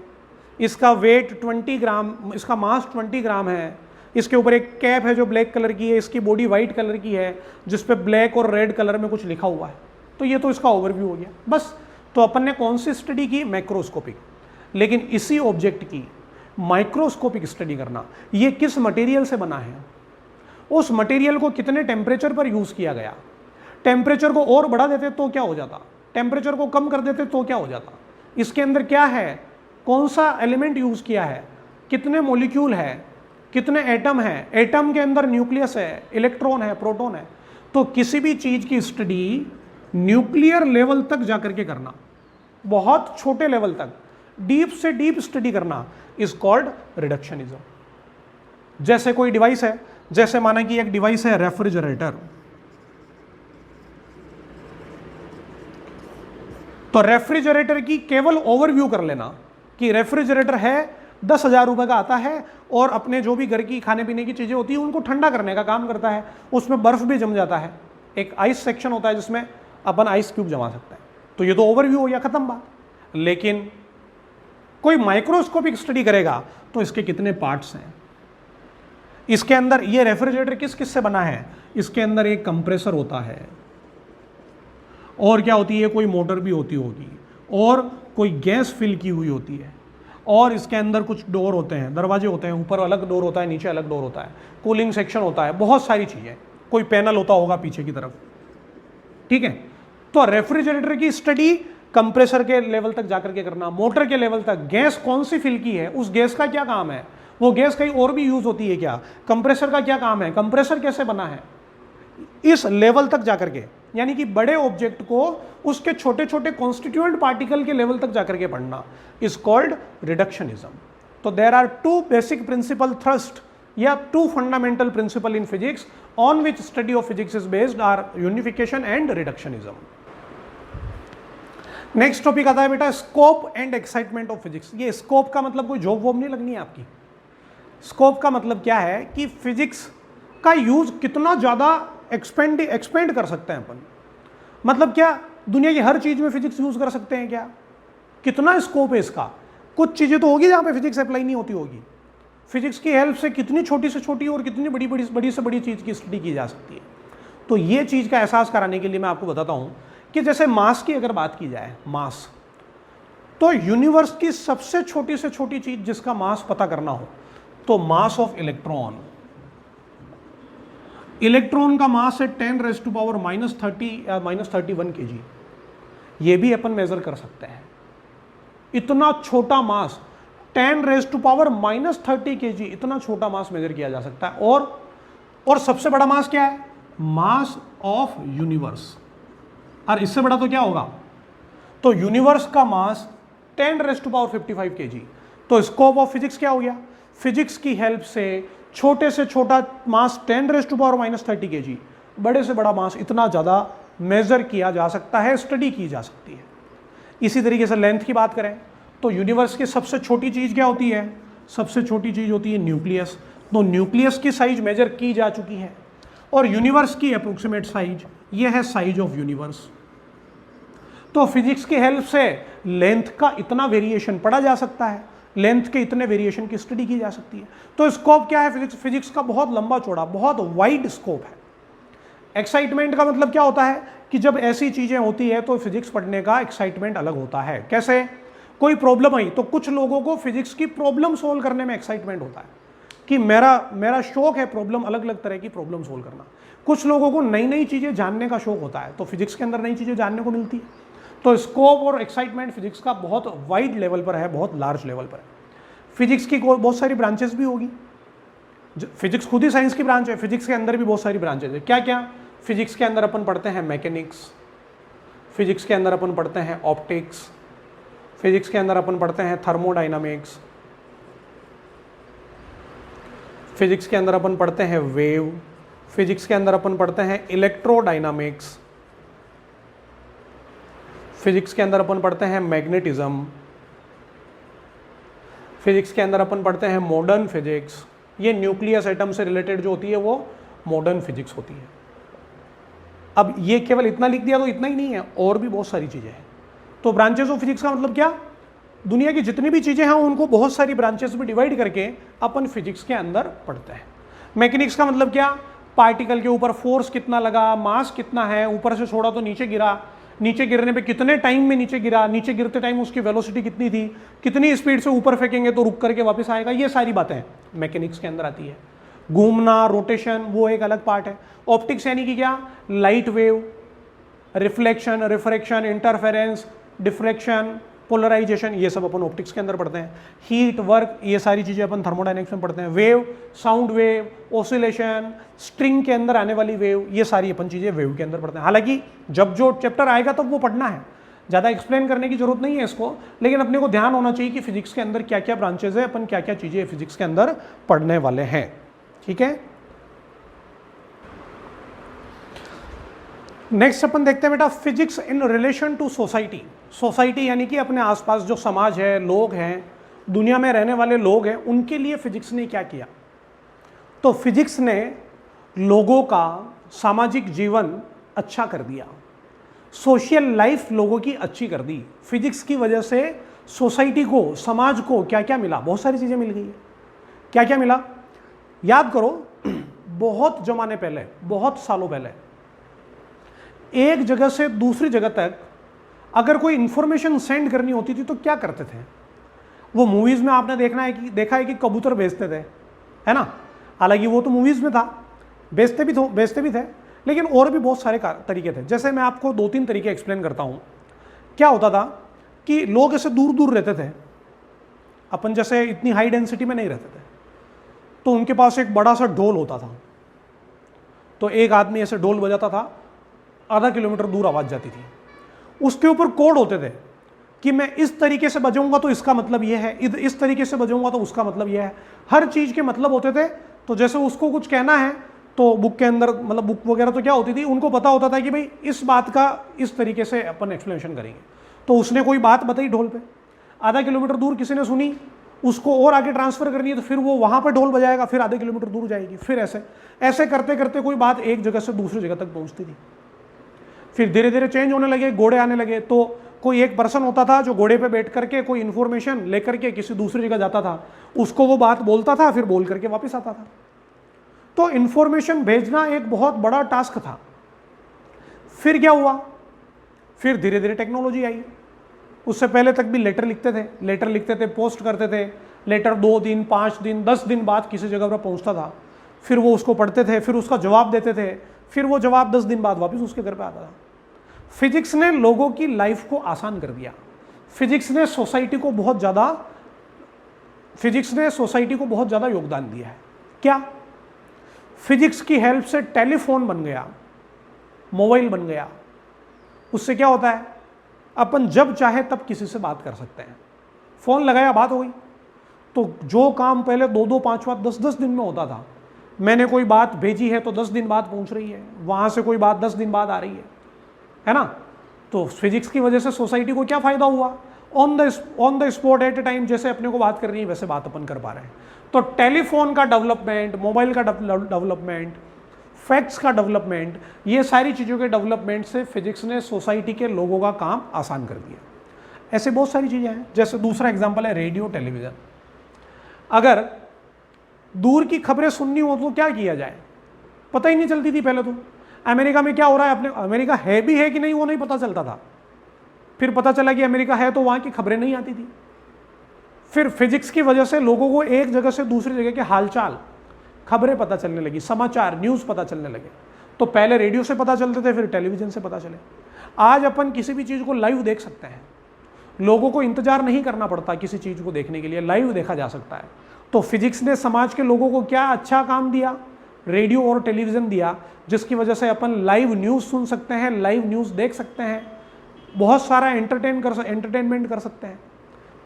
Speaker 1: इसका वेट 20 ग्राम, इसका मास 20 ग्राम है, इसके ऊपर एक कैप है जो ब्लैक कलर की है, इसकी बॉडी वाइट कलर की है जिस पे ब्लैक और रेड कलर में कुछ लिखा हुआ है। तो ये तो इसका ओवरव्यू हो गया बस। तो अपन ने कौन सी स्टडी की? मैक्रोस्कोपिक। लेकिन इसी ऑब्जेक्ट की माइक्रोस्कोपिक स्टडी करना, ये किस मटेरियल से बना है, उस मटेरियल को कितने टेम्परेचर पर यूज किया गया, टेम्परेचर को और बढ़ा देते तो क्या हो जाता, टेम्परेचर को कम कर देते तो क्या हो जाता, इसके अंदर क्या है, कौन सा एलिमेंट यूज किया है, कितने मॉलिक्यूल है, कितने एटम है, एटम के अंदर न्यूक्लियस है, इलेक्ट्रॉन है, प्रोटॉन है। तो किसी भी चीज की स्टडी न्यूक्लियर लेवल तक जाकर के करना, बहुत छोटे लेवल तक डीप से डीप स्टडी करना इज कॉल्ड रिडक्शनिज्म। जैसे कोई डिवाइस है, जैसे माना कि एक डिवाइस है रेफ्रिजरेटर, तो रेफ्रिजरेटर की केवल ओवरव्यू कर लेना कि रेफ्रिजरेटर है, 10,000 रुपए का आता है और अपने जो भी घर की खाने पीने की चीजें होती है उनको ठंडा करने का काम करता है, उसमें बर्फ भी जम जाता है, एक आइस सेक्शन होता है जिसमें अपन आइस क्यूब जमा सकते हैं। तो ये तो ओवरव्यू हो गया, खत्म बात। लेकिन कोई माइक्रोस्कोपिक स्टडी करेगा तो इसके कितने पार्ट्स हैं, इसके अंदर ये रेफ्रिजरेटर किस किस से बना है, इसके अंदर एक कंप्रेसर होता है और क्या होती है, कोई मोटर भी होती होगी और कोई गैस फिल की हुई होती है और इसके अंदर कुछ डोर होते हैं, दरवाजे होते हैं, ऊपर अलग डोर होता है, नीचे अलग डोर होता है, कूलिंग सेक्शन होता है, बहुत सारी चीजें, कोई पैनल होता होगा पीछे की तरफ, ठीक है। तो रेफ्रिजरेटर की स्टडी कंप्रेसर के लेवल तक जाकर के करना, मोटर के लेवल तक, गैस कौन सी फिल की है, उस गैस का क्या काम है, वो गैस कहीं और भी यूज होती है क्या, कंप्रेसर का क्या काम है, कंप्रेसर कैसे बना है, इस लेवल तक जाकर के, यानी कि बड़े ऑब्जेक्ट को उसके छोटे छोटे कॉन्स्टिट्यूएंट पार्टिकल के लेवल तक जाकर के पढ़ना इज कॉल्ड रिडक्शनिज्म। तो there are two basic principle thrust या two fundamental principle in physics on which study of physics is based, are unification and reductionism. Next topic आता है बेटा scope and excitement of physics. ये scope का मतलब कोई job वॉब नहीं लगनी है आपकी। स्कोप का मतलब क्या है कि फिजिक्स का यूज कितना ज्यादा एक्सपेंड कर सकते हैं अपन, मतलब क्या दुनिया की हर चीज में फिजिक्स यूज कर सकते हैं क्या, कितना स्कोप है इसका। कुछ चीजें तो होगी जहां पे फिजिक्स अप्लाई नहीं होती होगी, फिजिक्स की हेल्प से कितनी छोटी से छोटी और कितनी बड़ी से बड़ी चीज की स्टडी की जा सकती है। तो ये चीज का एहसास कराने के लिए मैं आपको बताता हूं कि जैसे मास की अगर बात की जाए, मास, तो यूनिवर्स की सबसे छोटी से छोटी चीज जिसका मास पता करना हो तो मास ऑफ इलेक्ट्रॉन। इलेक्ट्रॉन का मास है 10⁻³ या -31 kg। ये भी अपन मेजर कर सकते हैं। इतना छोटा मास 10⁻³ kg, इतना छोटा मास मेजर किया जा सकता है। और सबसे बड़ा मास क्या है, मास ऑफ यूनिवर्स। और इससे बड़ा तो क्या होगा, तो यूनिवर्स का मास 10⁻55 kg। तो स्कोप ऑफ फिजिक्स क्या हो गया, फिजिक्स की हेल्प से छोटे से छोटा मास 10⁻³ kg, बड़े से बड़ा मास इतना ज़्यादा मेजर किया जा सकता है, स्टडी की जा सकती है। इसी तरीके से लेंथ की बात करें तो यूनिवर्स की सबसे छोटी चीज़ क्या होती है, सबसे छोटी चीज़ होती है न्यूक्लियस। तो न्यूक्लियस की साइज मेजर की जा चुकी है और यूनिवर्स की अप्रोक्सीमेट साइज ये है साइज ऑफ यूनिवर्स। तो फिजिक्स की हेल्प से लेंथ का इतना वेरिएशन पढ़ा जा सकता है, लेंथ के इतने वेरिएशन की स्टडी की जा सकती है। तो स्कोप क्या है फिजिक्स का, बहुत लंबा चौड़ा, बहुत वाइड स्कोप है। एक्साइटमेंट का मतलब क्या होता है कि जब ऐसी चीजें होती है तो फिजिक्स पढ़ने का एक्साइटमेंट अलग होता है। कैसे, कोई प्रॉब्लम आई तो कुछ लोगों को फिजिक्स की प्रॉब्लम सोल्व करने में एक्साइटमेंट होता है कि मेरा शौक है प्रॉब्लम, अलग अलग तरह की प्रॉब्लम सोल्व करना। कुछ लोगों को नई नई चीजें जानने का शौक होता है, तो फिजिक्स के अंदर नई चीजें जानने को मिलती है। तो स्कोप और एक्साइटमेंट फिजिक्स का बहुत वाइड लेवल पर है, बहुत लार्ज लेवल पर है। फिजिक्स की बहुत सारी ब्रांचेस भी होगी, फिजिक्स खुद ही साइंस की ब्रांच है, फिजिक्स के अंदर भी बहुत सारी ब्रांचेस है। क्या क्या, फिजिक्स के अंदर अपन पढ़ते हैं मैकेनिक्स, फिजिक्स के अंदर अपन पढ़ते हैं ऑप्टिक्स, फिजिक्स के अंदर अपन पढ़ते हैं थर्मोडाइनामिक्स, फिजिक्स के अंदर अपन पढ़ते हैं वेव, फिजिक्स के अंदर अपन पढ़ते हैं इलेक्ट्रोडाइनामिक्स, फिजिक्स के अंदर अपन पढ़ते हैं मैग्नेटिज्म, फिजिक्स के अंदर अपन पढ़ते हैं मॉडर्न फिजिक्स। ये न्यूक्लियस एटम से रिलेटेड जो होती है वो मॉडर्न फिजिक्स होती है। अब ये केवल इतना लिख दिया तो इतना ही नहीं है, और भी बहुत सारी चीज़ें हैं। तो ब्रांचेस ऑफ फिजिक्स का मतलब क्या, दुनिया की जितनी भी चीज़ें हैं उनको बहुत सारी ब्रांचेस में डिवाइड करके अपन फिजिक्स के अंदर पढ़ते हैं। मैकेनिक्स का मतलब क्या, पार्टिकल के ऊपर फोर्स कितना लगा, मास कितना है, ऊपर से छोड़ा तो नीचे गिरा, नीचे गिरने पे कितने टाइम में नीचे गिरा, नीचे गिरते टाइम उसकी वेलोसिटी कितनी थी, कितनी स्पीड से ऊपर फेंकेंगे तो रुक करके वापस आएगा, ये सारी बातें मैकेनिक्स के अंदर आती है। घूमना, रोटेशन, वो एक अलग पार्ट है। ऑप्टिक्स यानी कि क्या, light wave, reflection, refraction, interference, diffraction, polarisation, ये सब अपन ऑप्टिक्स के अंदर पढ़ते हैं। हीट, वर्क, ये सारी चीज़ें अपन थर्मोडायनेमिक्स में पढ़ते हैं। Wave, sound wave, oscillation, string के अंदर आने वाली वेव, ये सारी अपन चीज़ें वेव के अंदर पढ़ते हैं। हालांकि जब जो चैप्टर आएगा तब वो पढ़ना है, ज़्यादा एक्सप्लेन करने की जरूरत नहीं है इसको, लेकिन अपने को ध्यान होना चाहिए कि फिजिक्स के अंदर क्या क्या ब्रांचेज है, अपन क्या क्या चीज़ें फिजिक्स के अंदर पढ़ने वाले हैं। ठीक है, नेक्स्ट अपन देखते हैं बेटा physics in relation to society. Society यानी कि अपने आसपास जो समाज है, लोग हैं, दुनिया में रहने वाले लोग हैं, उनके लिए फिजिक्स ने क्या किया। तो फिजिक्स ने लोगों का सामाजिक जीवन अच्छा कर दिया, सोशल लाइफ लोगों की अच्छी कर दी। फिजिक्स की वजह से सोसाइटी को, समाज को क्या क्या मिला, बहुत सारी चीज़ें मिल गई है। क्या क्या मिला, याद करो, बहुत जमाने पहले, बहुत सालों पहले एक जगह से दूसरी जगह तक अगर कोई इंफॉर्मेशन सेंड करनी होती थी तो क्या करते थे। वो मूवीज में आपने देखा है कि कबूतर बेचते थे, है ना। हालांकि वो तो मूवीज में था, बेचते भी थे, लेकिन और भी बहुत सारे तरीके थे। जैसे मैं आपको 2-3 तरीके एक्सप्लेन करता हूँ। क्या होता था कि लोग ऐसे दूर दूर रहते थे, अपन जैसे इतनी हाई डेंसिटी में नहीं रहते थे, तो उनके पास एक बड़ा सा ढोल होता था। तो एक आदमी ऐसे ढोल बजाता था, आधा किलोमीटर दूर आवाज जाती थी। उसके ऊपर कोड होते थे कि मैं इस तरीके से बजाऊंगा तो इसका मतलब यह है, इस तरीके से बजाऊंगा तो उसका मतलब यह है। हर चीज के मतलब होते थे। तो जैसे उसको कुछ कहना है तो बुक के अंदर, मतलब बुक वगैरह तो क्या होती थी, उनको पता होता था कि भाई इस बात का इस तरीके से अपन एक्सप्लेनेशन करेंगे। तो उसने कोई बात बताई ढोल पे, आधा किलोमीटर दूर किसी ने सुनी, उसको और आगे ट्रांसफर करनी है तो फिर वो वहां पर ढोल बजाएगा, फिर आधे किलोमीटर दूर जाएगी, फिर ऐसे ऐसे करते करते कोई बात एक जगह से दूसरी जगह तक पहुंचती थी। फिर धीरे धीरे चेंज होने लगे, घोड़े आने लगे। तो कोई एक पर्सन होता था जो घोड़े पे बैठ करके कोई इन्फॉर्मेशन लेकर के किसी दूसरी जगह जाता था, उसको वो बात बोलता था, फिर बोल करके वापस आता था। तो इन्फॉर्मेशन भेजना एक बहुत बड़ा टास्क था। फिर क्या हुआ, फिर धीरे धीरे टेक्नोलॉजी आई। उससे पहले तक भी लेटर लिखते थे, पोस्ट करते थे। लेटर 2 दिन, 5 दिन, 10 दिन बाद किसी जगह पर पहुंचता था। फिर वो उसको पढ़ते थे, फिर उसका जवाब देते थे, फिर वो जवाब 10 दिन बाद वापस उसके घर पे आता था। फिजिक्स ने लोगों की लाइफ को आसान कर दिया। फिजिक्स ने सोसाइटी को बहुत ज़्यादा योगदान दिया है। क्या, फिजिक्स की हेल्प से टेलीफोन बन गया, मोबाइल बन गया। उससे क्या होता है, अपन जब चाहे तब किसी से बात कर सकते हैं। फोन लगाया, बात हो गई। तो जो काम पहले 2-2, 5-5, 10-10 दिन में होता था, मैंने कोई बात भेजी है तो 10 दिन बाद पहुंच रही है, वहां से कोई बात 10 दिन बाद आ रही है ना। तो फिजिक्स की वजह से सोसाइटी को क्या फायदा हुआ, on the spot at a time, जैसे अपने को बात करनी है वैसे बात अपन कर पा रहे हैं। तो टेलीफोन का डेवलपमेंट, मोबाइल का डेवलपमेंट, फैक्ट्स का डेवलपमेंट, ये सारी चीज़ों के डेवलपमेंट से फिजिक्स ने सोसाइटी के लोगों का काम आसान कर दिया। ऐसे बहुत सारी चीज़ें हैं। जैसे दूसरा एग्जाम्पल है रेडियो, टेलीविज़न। अगर दूर की खबरें सुननी हो तो क्या किया जाए, पता ही नहीं चलती थी पहले तो। अमेरिका में क्या हो रहा है, अपने अमेरिका है भी है कि नहीं वो नहीं पता चलता था। फिर पता चला कि अमेरिका है तो वहाँ की खबरें नहीं आती थी। फिर फिजिक्स की वजह से लोगों को एक जगह से दूसरी जगह के हालचाल, खबरें पता चलने लगी, समाचार, न्यूज़ पता चलने लगे। तो पहले रेडियो से पता चलते थे, फिर टेलीविज़न से पता चले। आज अपन किसी भी चीज़ को लाइव देख सकते हैं। लोगों को इंतजार नहीं करना पड़ता किसी चीज़ को देखने के लिए, लाइव देखा जा सकता है। तो फिजिक्स ने समाज के लोगों को क्या अच्छा काम दिया, रेडियो और टेलीविज़न दिया, जिसकी वजह से अपन लाइव न्यूज़ सुन सकते हैं, लाइव न्यूज़ देख सकते हैं, बहुत सारा एंटरटेनमेंट कर सकते हैं।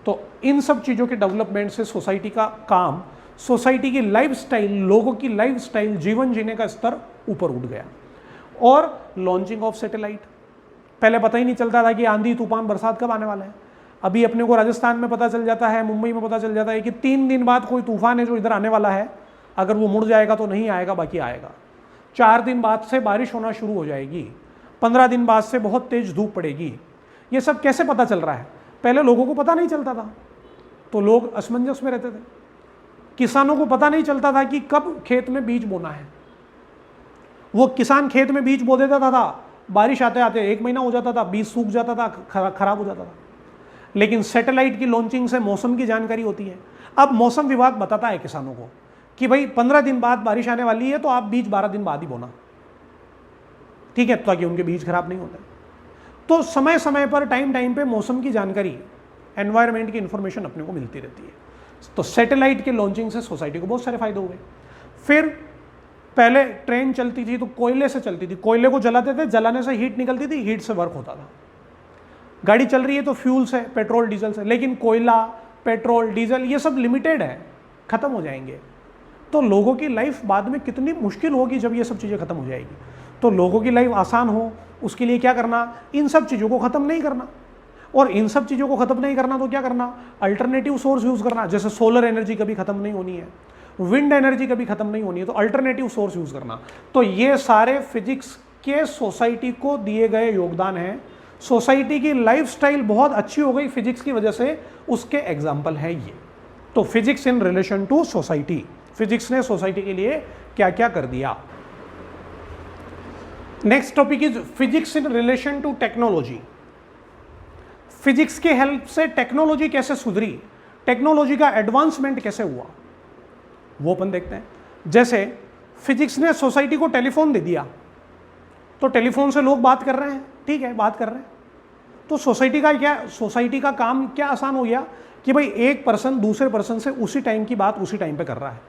Speaker 1: तो इन सब चीज़ों के डेवलपमेंट से सोसाइटी का काम, सोसाइटी की लाइफस्टाइल, लोगों की लाइफस्टाइल, जीवन जीने का स्तर ऊपर उठ गया। और लॉन्चिंग ऑफ सैटेलाइट, पहले पता ही नहीं चलता था कि आंधी तूफान बरसात कब आने वाला है। अभी अपने को राजस्थान में पता चल जाता है, मुंबई में पता चल जाता है कि 3 दिन बाद कोई तूफान है जो इधर आने वाला है, अगर वो मुड़ जाएगा तो नहीं आएगा, बाकी आएगा। 4 दिन बाद से बारिश होना शुरू हो जाएगी, 15 दिन बाद से बहुत तेज धूप पड़ेगी। ये सब कैसे पता चल रहा है? पहले लोगों को पता नहीं चलता था, तो लोग असमंजस में रहते थे। किसानों को पता नहीं चलता था कि कब खेत में बीज बोना है। वो किसान खेत में बीज बो देता था, बारिश आते आते 1 महीना हो जाता था, बीज सूख जाता था, खराब हो जाता था। लेकिन सैटेलाइट की लॉन्चिंग से मौसम की जानकारी होती है। अब मौसम विभाग बताता है किसानों को कि भाई 15 दिन बाद बारिश आने वाली है, तो आप बीज 12 दिन बाद ही बोना, ठीक है, ताकि उनके बीज खराब नहीं होते। तो समय समय पर, टाइम पे मौसम की जानकारी, एनवायरनमेंट की इंफॉर्मेशन अपने को मिलती रहती है। तो सैटेलाइट के लॉन्चिंग से सोसाइटी को बहुत सारे फायदे हुए। फिर पहले ट्रेन चलती थी तो कोयले से चलती थी, कोयले को जलाते थे, जलाने से हीट निकलती थी, हीट से वर्क होता था। गाड़ी चल रही है तो फ्यूल से, पेट्रोल डीजल से, लेकिन कोयला, पेट्रोल, डीजल ये सब लिमिटेड है, खत्म हो जाएंगे। तो लोगों की लाइफ बाद में कितनी मुश्किल होगी जब ये सब चीज़ें खत्म हो जाएगी। तो लोगों की लाइफ आसान हो, उसके लिए क्या करना? इन सब चीज़ों को ख़त्म नहीं करना। और इन सब चीज़ों को ख़त्म नहीं करना तो क्या करना? अल्टरनेटिव सोर्स यूज़ करना। जैसे सोलर एनर्जी कभी ख़त्म नहीं होनी है, विंड एनर्जी कभी ख़त्म नहीं होनी है, तो अल्टरनेटिव सोर्स यूज़ करना। तो ये सारे फिजिक्स के सोसाइटी को दिए गए योगदान हैं। सोसाइटी की लाइफस्टाइल बहुत अच्छी हो गई फिजिक्स की वजह से, उसके एग्जाम्पल है ये। तो physics in relation to society, physics ने सोसाइटी के लिए क्या क्या कर दिया। Next topic is physics in relation to technology. Physics के हेल्प से टेक्नोलॉजी कैसे सुधरी, टेक्नोलॉजी का एडवांसमेंट कैसे हुआ, वो अपन देखते हैं। जैसे फिजिक्स ने सोसाइटी को टेलीफोन दे दिया, तो टेलीफोन से लोग बात कर रहे हैं, ठीक है, बात कर रहे हैं, तो सोसाइटी का काम क्या आसान हो गया कि भाई एक पर्सन दूसरे पर्सन से उसी टाइम की बात उसी टाइम पे कर रहा है।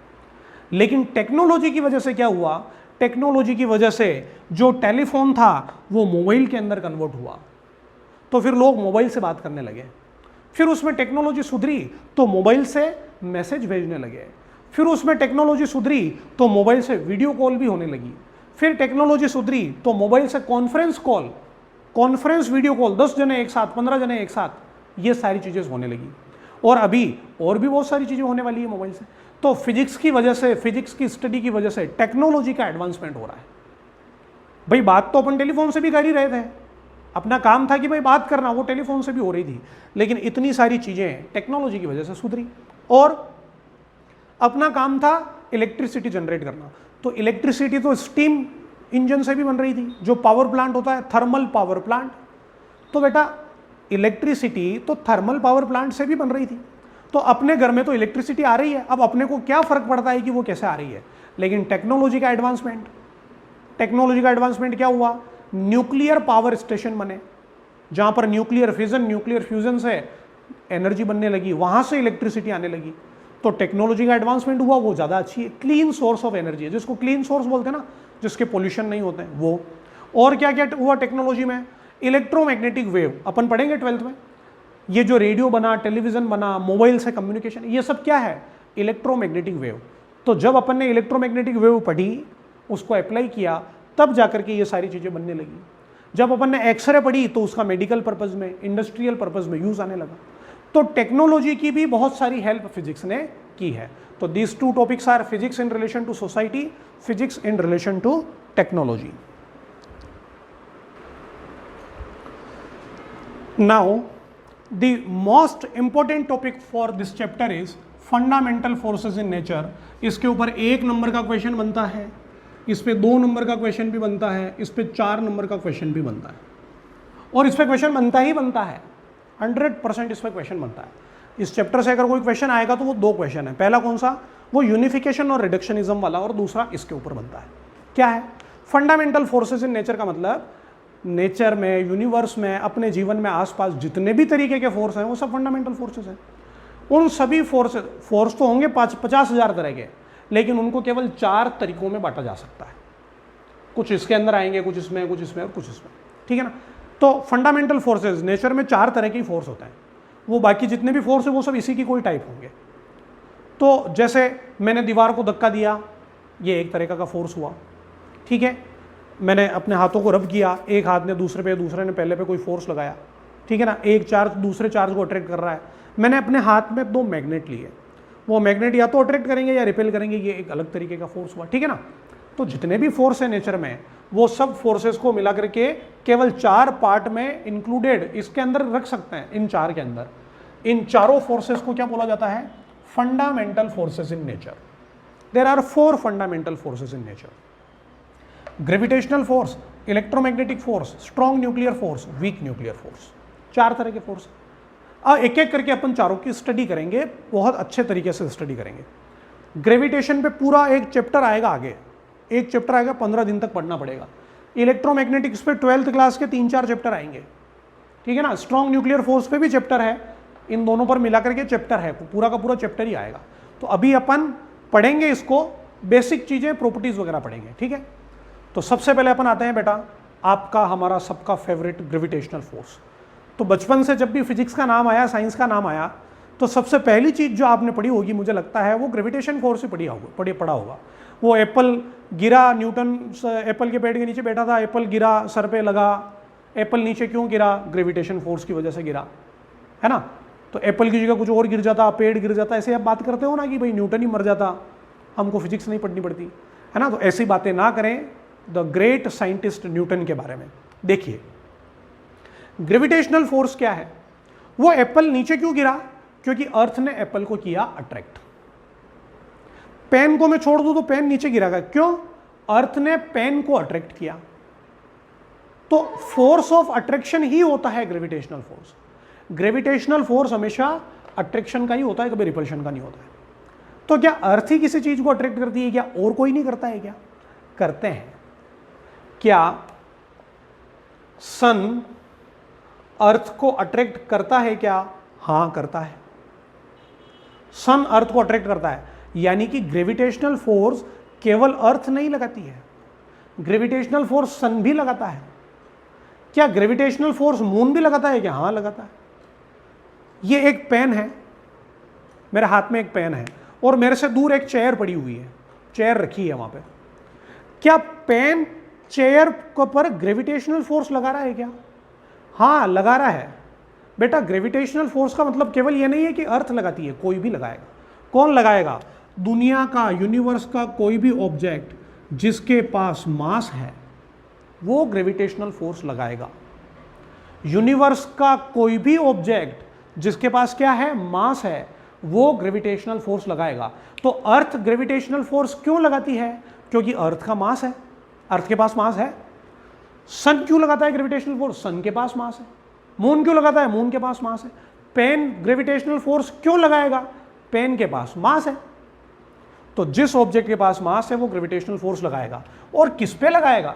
Speaker 1: लेकिन टेक्नोलॉजी की वजह से क्या हुआ? टेक्नोलॉजी की वजह से जो टेलीफोन था वो मोबाइल के अंदर कन्वर्ट हुआ, तो फिर लोग मोबाइल से बात करने लगे। फिर उसमें टेक्नोलॉजी सुधरी तो मोबाइल से मैसेज भेजने लगे। फिर उसमें टेक्नोलॉजी सुधरी तो मोबाइल से वीडियो कॉल भी होने लगी। फिर टेक्नोलॉजी सुधरी तो मोबाइल से कॉन्फ्रेंस वीडियो कॉल, 10 जने एक साथ, 15 जने एक साथ, ये सारी चीज़ें होने लगी। और अभी और भी बहुत सारी चीज़ें होने वाली है मोबाइल से। तो फिजिक्स की वजह से, फिजिक्स की स्टडी की वजह से टेक्नोलॉजी का एडवांसमेंट हो रहा है। भाई बात तो अपन टेलीफोन से भी कर ही रहे थे, अपना काम था कि भाई बात करना, वो टेलीफोन से भी हो रही थी, लेकिन इतनी सारी चीज़ें टेक्नोलॉजी की वजह से सुधरी। और अपना काम था इलेक्ट्रिसिटी जनरेट करना, तो इलेक्ट्रिसिटी तो स्टीम इंजन से भी बन रही थी, जो पावर प्लांट होता है, थर्मल पावर प्लांट। तो बेटा इलेक्ट्रिसिटी तो थर्मल पावर प्लांट से भी बन रही थी। तो अपने घर में तो इलेक्ट्रिसिटी आ रही है, अब अपने को क्या फर्क पड़ता है कि वो कैसे आ रही है। लेकिन टेक्नोलॉजी का एडवांसमेंट क्या हुआ? न्यूक्लियर पावर स्टेशन बने, जहां पर न्यूक्लियर फ्यूजन से एनर्जी बनने लगी, वहां से इलेक्ट्रिसिटी आने लगी। तो टेक्नोलॉजी का एडवांसमेंट हुआ, वो ज्यादा अच्छी है, क्लीन सोर्स ऑफ एनर्जी है, जिसको क्लीन सोर्स बोलते हैं ना, जिसके पोल्यूशन नहीं होते हैं वो। और क्या क्या हुआ टेक्नोलॉजी में? इलेक्ट्रोमैग्नेटिक वेव अपन पढ़ेंगे 12th में। ये जो रेडियो बना, टेलीविजन बना, मोबाइल से कम्युनिकेशन, ये सब क्या है? Electromagnetic wave. तो जब अपन ने इलेक्ट्रोमैग्नेटिक वेव पढ़ी, उसको अप्लाई किया, तब जाकर के ये सारी चीजें बनने लगी। जब अपन ने एक्सरे पढ़ी तो उसका मेडिकल पर्पज में, इंडस्ट्रियल पर्पज में यूज आने लगा। तो टेक्नोलॉजी की भी बहुत सारी हेल्प फिजिक्स ने की है। तो these 2 topics are physics in relation to society, physics in relation to technology. Now the most important topic for this chapter is fundamental forces in nature। इसके ऊपर 1 नंबर का क्वेश्चन बनता है, इस पे 2 नंबर का क्वेश्चन भी बनता है, इस पे 4 नंबर का क्वेश्चन भी बनता है, और इस पे क्वेश्चन बनता ही बनता है, 100% इस पे क्वेश्चन बनता है। इस चैप्टर से अगर कोई क्वेश्चन आएगा तो वो 2 क्वेश्चन है। पहला कौन सा? वो यूनिफिकेशन और रिडक्शनिज्म वाला, और दूसरा इसके ऊपर बनता है। क्या है फंडामेंटल फोर्सेस इन नेचर का मतलब? नेचर में, यूनिवर्स में, अपने जीवन में आसपास जितने भी तरीके के फोर्स हैं वो सब फंडामेंटल फोर्सेस हैं। उन सभी फोर्स तो होंगे 50,000 तरह के, लेकिन उनको केवल 4 तरीकों में बांटा जा सकता है। कुछ इसके अंदर आएंगे, कुछ इसमें, कुछ इसमें और कुछ इसमें, ठीक है ना। तो फंडामेंटल फोर्सेस, नेचर में 4 तरह की फोर्स होता है, वो बाकी जितने भी फोर्स है वो सब इसी की कोई टाइप होंगे। तो जैसे मैंने दीवार को धक्का दिया, ये एक तरीका का फोर्स हुआ, ठीक है। मैंने अपने हाथों को रब किया, एक हाथ ने दूसरे पे, दूसरे ने पहले पे कोई फोर्स लगाया, ठीक है ना, एक चार्ज दूसरे चार्ज को अट्रैक्ट कर रहा है। मैंने अपने हाथ में 2 मैग्नेट लिए, वो मैग्नेट या तो अट्रैक्ट करेंगे या रिपेल करेंगे, ये एक अलग तरीके का फोर्स हुआ, ठीक है ना। तो जितने भी फोर्स है नेचर में, वो सब फोर्सेस को मिला करके केवल 4 पार्ट में इंक्लूडेड इसके अंदर रख सकते हैं, इन 4 के अंदर। इन चारों फोर्सेस को क्या बोला जाता है? Fundamental forces in nature. There are 4 fundamental forces in nature: gravitational force, electromagnetic force, strong nuclear force, weak nuclear force. 4 तरह के फोर्स। एक एक करके अपन चारों की स्टडी करेंगे, बहुत अच्छे तरीके से स्टडी करेंगे। ग्रेविटेशन पे पूरा एक चैप्टर आएगा, आगे एक चैप्टर आएगा, 15 दिन तक पढ़ना पड़ेगा। इलेक्ट्रोमैग्नेटिक्स पे 12th क्लास के 3-4 चैप्टर आएंगे, ठीक है ना। स्ट्रॉन्ग न्यूक्लियर फोर्स पे भी चैप्टर है, इन दोनों पर मिलाकर के चैप्टर है, पूरा का पूरा चैप्टर ही आएगा। तो अभी अपन पढ़ेंगे इसको, बेसिक चीजें, प्रॉपर्टीज वगैरह पढ़ेंगे, ठीक है। तो सबसे पहले अपन आते हैं बेटा, आपका हमारा सबका फेवरेट ग्रेविटेशनल फोर्स। तो बचपन से जब भी फिजिक्स का नाम आया, साइंस का नाम आया, तो सबसे पहली चीज जो आपने पढ़ी होगी, मुझे लगता है वो ग्रेविटेशन फोर्स से पढ़ा होगा। वो एप्पल गिरा, न्यूटन एप्पल के पेड़ के नीचे बैठा था, एप्पल गिरा, सर पे लगा। एप्पल नीचे क्यों गिरा? ग्रेविटेशन फोर्स की वजह से गिरा, है ना। तो एप्पल की जगह कुछ और गिर जाता, पेड़ गिर जाता, ऐसे आप बात करते हो ना कि भाई न्यूटन ही मर जाता, हमको फिजिक्स नहीं पढ़नी पड़ती, है ना। तो ऐसी बातें ना करें द ग्रेट साइंटिस्ट न्यूटन के बारे में। देखिए ग्रेविटेशनल फोर्स क्या है। वो एप्पल नीचे क्यों गिरा? क्योंकि अर्थ ने एप्पल को किया अट्रैक्ट। पेन को मैं छोड़ दूं तो पेन नीचे गिरागा, क्यों? अर्थ ने पेन को अट्रैक्ट किया। तो फोर्स ऑफ अट्रैक्शन ही होता है ग्रेविटेशनल फोर्स। ग्रेविटेशनल फोर्स हमेशा अट्रैक्शन का ही होता है, कभी रिपल्शन का नहीं होता है। तो क्या अर्थ ही किसी चीज को अट्रैक्ट करती है क्या? और कोई नहीं करता है क्या? करते हैं। क्या सन अर्थ को अट्रैक्ट करता है क्या? हां, करता है। सन अर्थ को अट्रैक्ट करता है, यानी कि ग्रेविटेशनल फोर्स केवल अर्थ नहीं लगाती है, ग्रेविटेशनल फोर्स सन भी लगाता है। क्या ग्रेविटेशनल फोर्स मून भी लगाता है क्या? हां, लगाता है। ये एक पेन है, मेरे हाथ में एक पेन है, और मेरे से दूर एक चेयर पड़ी हुई है, चेयर रखी है वहां पे। क्या पेन चेयर पर ग्रेविटेशनल फोर्स लगा रहा है क्या? हाँ, लगा रहा है। बेटा ग्रेविटेशनल फोर्स का मतलब केवल ये नहीं है कि अर्थ लगाती है, कोई भी लगाएगा। कौन लगाएगा? दुनिया का, यूनिवर्स का कोई भी ऑब्जेक्ट जिसके पास मास है वो ग्रेविटेशनल फोर्स लगाएगा। यूनिवर्स का कोई भी ऑब्जेक्ट जिसके पास क्या है? मास है, वो ग्रेविटेशनल फोर्स लगाएगा। तो अर्थ ग्रेविटेशनल फोर्स क्यों लगाती है? क्योंकि अर्थ का मास है, अर्थ के पास मास है। सन क्यों लगाता है ग्रेविटेशनल फोर्स? सन के पास मास है। मून क्यों लगाता है? मून के पास मास है। पेन ग्रेविटेशनल फोर्स क्यों लगाएगा? पेन के पास मास है। तो जिस ऑब्जेक्ट के पास मास है वो ग्रेविटेशनल फोर्स लगाएगा। और किस पे लगाएगा?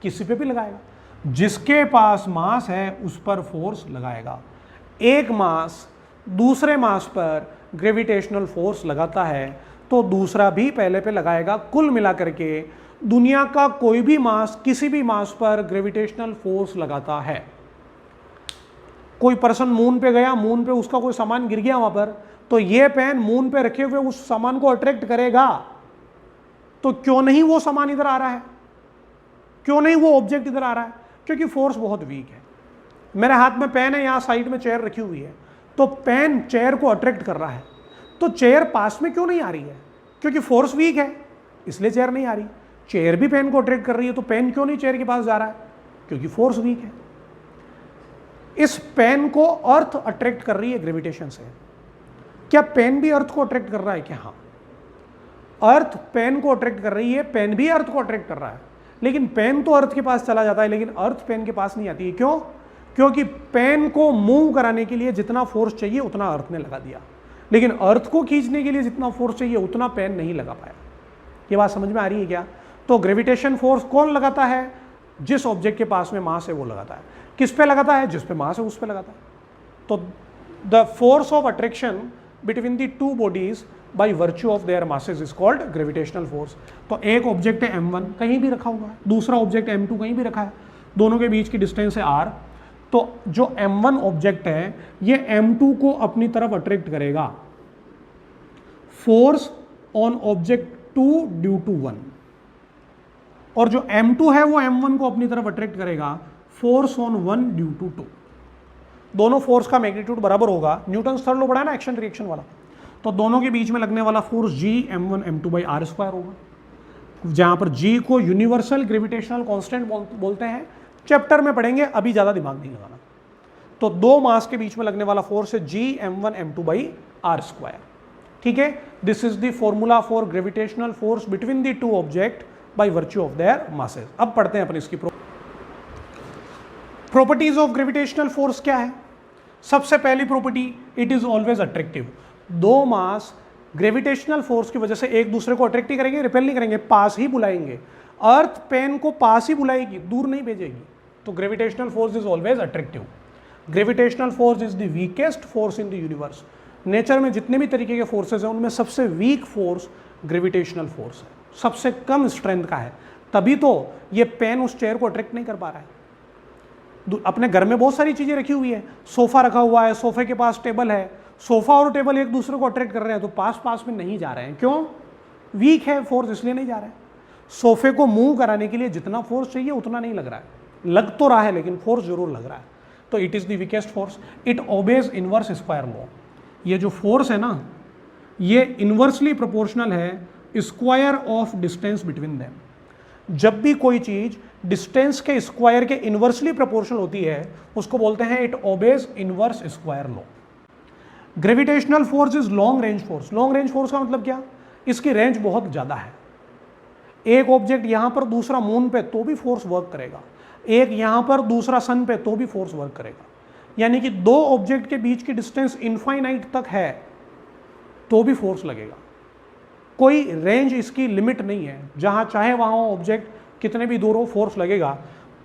Speaker 1: किसी पे भी लगाएगा। जिसके पास मास है उस पर फोर्स लगाएगा। एक मास दूसरे मास पर ग्रेविटेशनल फोर्स लगाता है तो दूसरा भी पहले पे लगाएगा। कुल मिलाकर के दुनिया का कोई भी मास किसी भी मास पर ग्रेविटेशनल फोर्स लगाता है। कोई पर्सन मून पे गया, मून पे उसका कोई सामान गिर गया वहां पर, तो ये पेन मून पे रखे हुए उस सामान को अट्रैक्ट करेगा। तो क्यों नहीं वो सामान इधर आ रहा है? क्यों नहीं वो ऑब्जेक्ट इधर आ रहा है? क्योंकि फोर्स बहुत वीक है। मेरे हाथ में पेन है, यहां साइड में चेयर रखी हुई है, तो पेन चेयर को अट्रैक्ट कर रहा है। तो चेयर पास में क्यों नहीं आ रही है? क्योंकि फोर्स वीक है, इसलिए चेयर नहीं आ रही। चेयर भी पेन को अट्रैक्ट कर रही है, तो पेन क्यों नहीं चेयर के पास जा रहा है? क्योंकि फोर्स वीक है। इस पेन को अर्थ अट्रैक्ट कर रही है ग्रेविटेशन से। क्या पेन भी अर्थ को अट्रैक्ट कर रहा है क्या? हाँ, अर्थ पेन को अट्रैक्ट कर रही है, पेन भी अर्थ को अट्रैक्ट कर रहा है। लेकिन पेन तो अर्थ के पास चला जाता है, लेकिन अर्थ पेन के पास नहीं आती है। क्यों? क्योंकि पेन को मूव कराने के लिए जितना फोर्स चाहिए उतना अर्थ ने लगा दिया, लेकिन अर्थ को खींचने के लिए जितना फोर्स चाहिए उतना पेन नहीं लगा पाया। ये बात समझ में आ रही है क्या? तो ग्रेविटेशन फोर्स कौन लगाता है? जिस ऑब्जेक्ट के पास में मास है वो लगाता है। किस पे लगाता है? जिस पे मास है उस पे लगाता है। तो the force of attraction between the two bodies by virtue of their masses is called gravitational force. तो एक ऑब्जेक्ट है m1 कहीं भी रखा हुआ है, दूसरा ऑब्जेक्ट m2 कहीं भी रखा है, दोनों के बीच की डिस्टेंस है r, तो जो m1 ऑब्जेक्ट है ये m2 को अपनी तरफ अट्रैक्ट करेगा, force on object 2 due to 1, और जो m2 है वो m1 को अपनी तरफ अट्रैक्ट करेगा, फोर्स ऑन 1 ड्यू टू 2। दोनों फोर्स का मैग्नीट्यूड बराबर होगा, न्यूटन थर्ड लॉ पढ़ा है ना एक्शन रिएक्शन वाला, तो दोनों के बीच में लगने वाला force G m1 m2 by r square होगा, जहां पर G को यूनिवर्सल ग्रेविटेशनल कांस्टेंट बोलते हैं, चैप्टर में पढ़ेंगे, अभी ज्यादा दिमाग नहीं लगाना। तो दो मास के बीच में लगने वाला फोर्स है G m1 m2 by r square, ठीक है। This is the formula for gravitational force between the two object by virtue of their masses. अब पढ़ते हैं अपन इसकी प्रॉपर्टीज ऑफ ग्रेविटेशनल फोर्स क्या है। सबसे पहली property, it is always attractive. दो मास ग्रेविटेशनल फोर्स की वजह से एक दूसरे को अट्रैक्ट ही करेंगे, रिपेल नहीं करेंगे, पास ही बुलाएंगे। अर्थ पेन को पास ही बुलाएगी, दूर नहीं भेजेगी। तो gravitational force is always attractive. Gravitational force is the weakest force in the universe. Nature में जितने भी तरीके के फोर्सेस हैं उनमें सबसे वीक फोर्स ग्रेविटेशनल फोर्स है, सबसे कम स्ट्रेंथ का है। तभी तो ये पेन उस चेयर को अट्रैक्ट नहीं कर पा रहा है। अपने घर में बहुत सारी चीजें रखी हुई है, सोफा रखा हुआ है, सोफे के पास टेबल है, सोफा और टेबल एक दूसरे को अट्रैक्ट कर रहे हैं, तो पास पास में नहीं जा रहे हैं। क्यों? वीक है फोर्स, इसलिए नहीं जा रहे हैं। सोफे को मूव कराने के लिए जितना फोर्स चाहिए उतना नहीं लग रहा है, लग तो रहा है लेकिन फोर्स जरूर लग रहा है। तो it is the weakest force. It obeys inverse square law. ये जो फोर्स है ना, ये इनवर्सली प्रोपोर्शनल है square of distance between them. जब भी कोई चीज डिस्टेंस के स्क्वायर के इनवर्सली प्रोपोर्शनल होती है उसको बोलते हैं it obeys inverse square law. Gravitational force is long range force. Long range force का मतलब क्या? इसकी रेंज बहुत ज्यादा है। एक ऑब्जेक्ट यहां पर, दूसरा मून पे, तो भी फोर्स वर्क करेगा। एक यहां पर, दूसरा सन पे, तो भी फोर्स वर्क करेगा। यानी कि दो ऑब्जेक्ट के बीच की डिस्टेंस इनफाइनाइट तक है तो भी फोर्स लगेगा। कोई रेंज इसकी लिमिट नहीं है, जहां चाहे वहां ऑब्जेक्ट कितने भी दूर हो फोर्स लगेगा।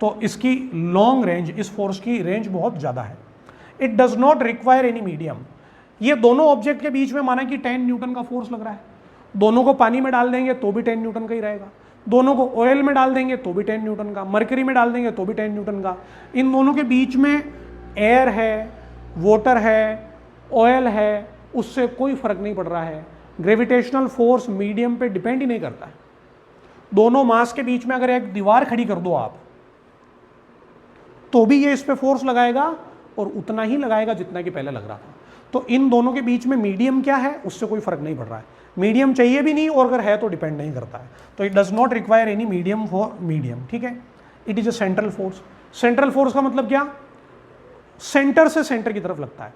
Speaker 1: तो इसकी लॉन्ग रेंज, इस फोर्स की रेंज बहुत ज्यादा है। It does not require any medium. ये दोनों ऑब्जेक्ट के बीच में माना कि 10 न्यूटन का फोर्स लग रहा है, दोनों को पानी में डाल देंगे तो भी 10 न्यूटन का ही रहेगा, दोनों को ऑयल में डाल देंगे तो भी 10 न्यूटन का, मरकरी में डाल देंगे तो भी 10 न्यूटन का। इन दोनों के बीच में एयर है, वाटर है, ऑयल है, उससे कोई फर्क नहीं पड़ रहा है। ग्रेविटेशनल फोर्स मीडियम पे डिपेंड ही नहीं करता है। दोनों मास के बीच में अगर एक दीवार खड़ी कर दो आप, तो भी ये इस पे फोर्स लगाएगा और उतना ही लगाएगा जितना कि पहले लग रहा था। तो इन दोनों के बीच में मीडियम क्या है, उससे कोई फर्क नहीं पड़ रहा है। मीडियम चाहिए भी नहीं, और अगर है तो डिपेंड नहीं करता है। तो it does not require any medium for medium, ठीक है। It is a central force. Central force का मतलब क्या? सेंटर से सेंटर की तरफ लगता है।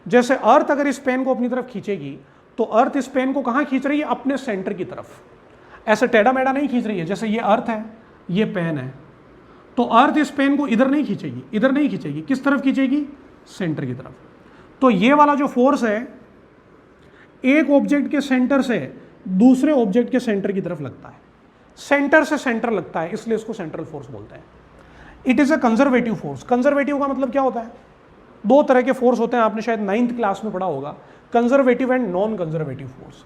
Speaker 1: जैसे अर्थ अगर इस पेन को अपनी तरफ खींचेगी तो अर्थ इस पेन को कहां खींच रही है? अपने सेंटर की तरफ। ऐसे टेढ़ा मेढ़ा नहीं खींच रही है। जैसे ये अर्थ है, ये पेन है, तो अर्थ इस पेन को इधर नहीं खींचेगी, इधर नहीं खींचेगी। किस तरफ खींचेगी? सेंटर की तरफ। तो ये वाला जो फोर्स है एक ऑब्जेक्ट के सेंटर से दूसरे ऑब्जेक्ट के सेंटर की तरफ लगता है, सेंटर से सेंटर लगता है, इसलिए इसको सेंट्रल फोर्स बोलते हैं। It is a conservative force. Conservative का मतलब क्या होता है? दो तरह के फोर्स होते हैं, आपने शायद 9th क्लास में पढ़ा होगा, conservative and non conservative force.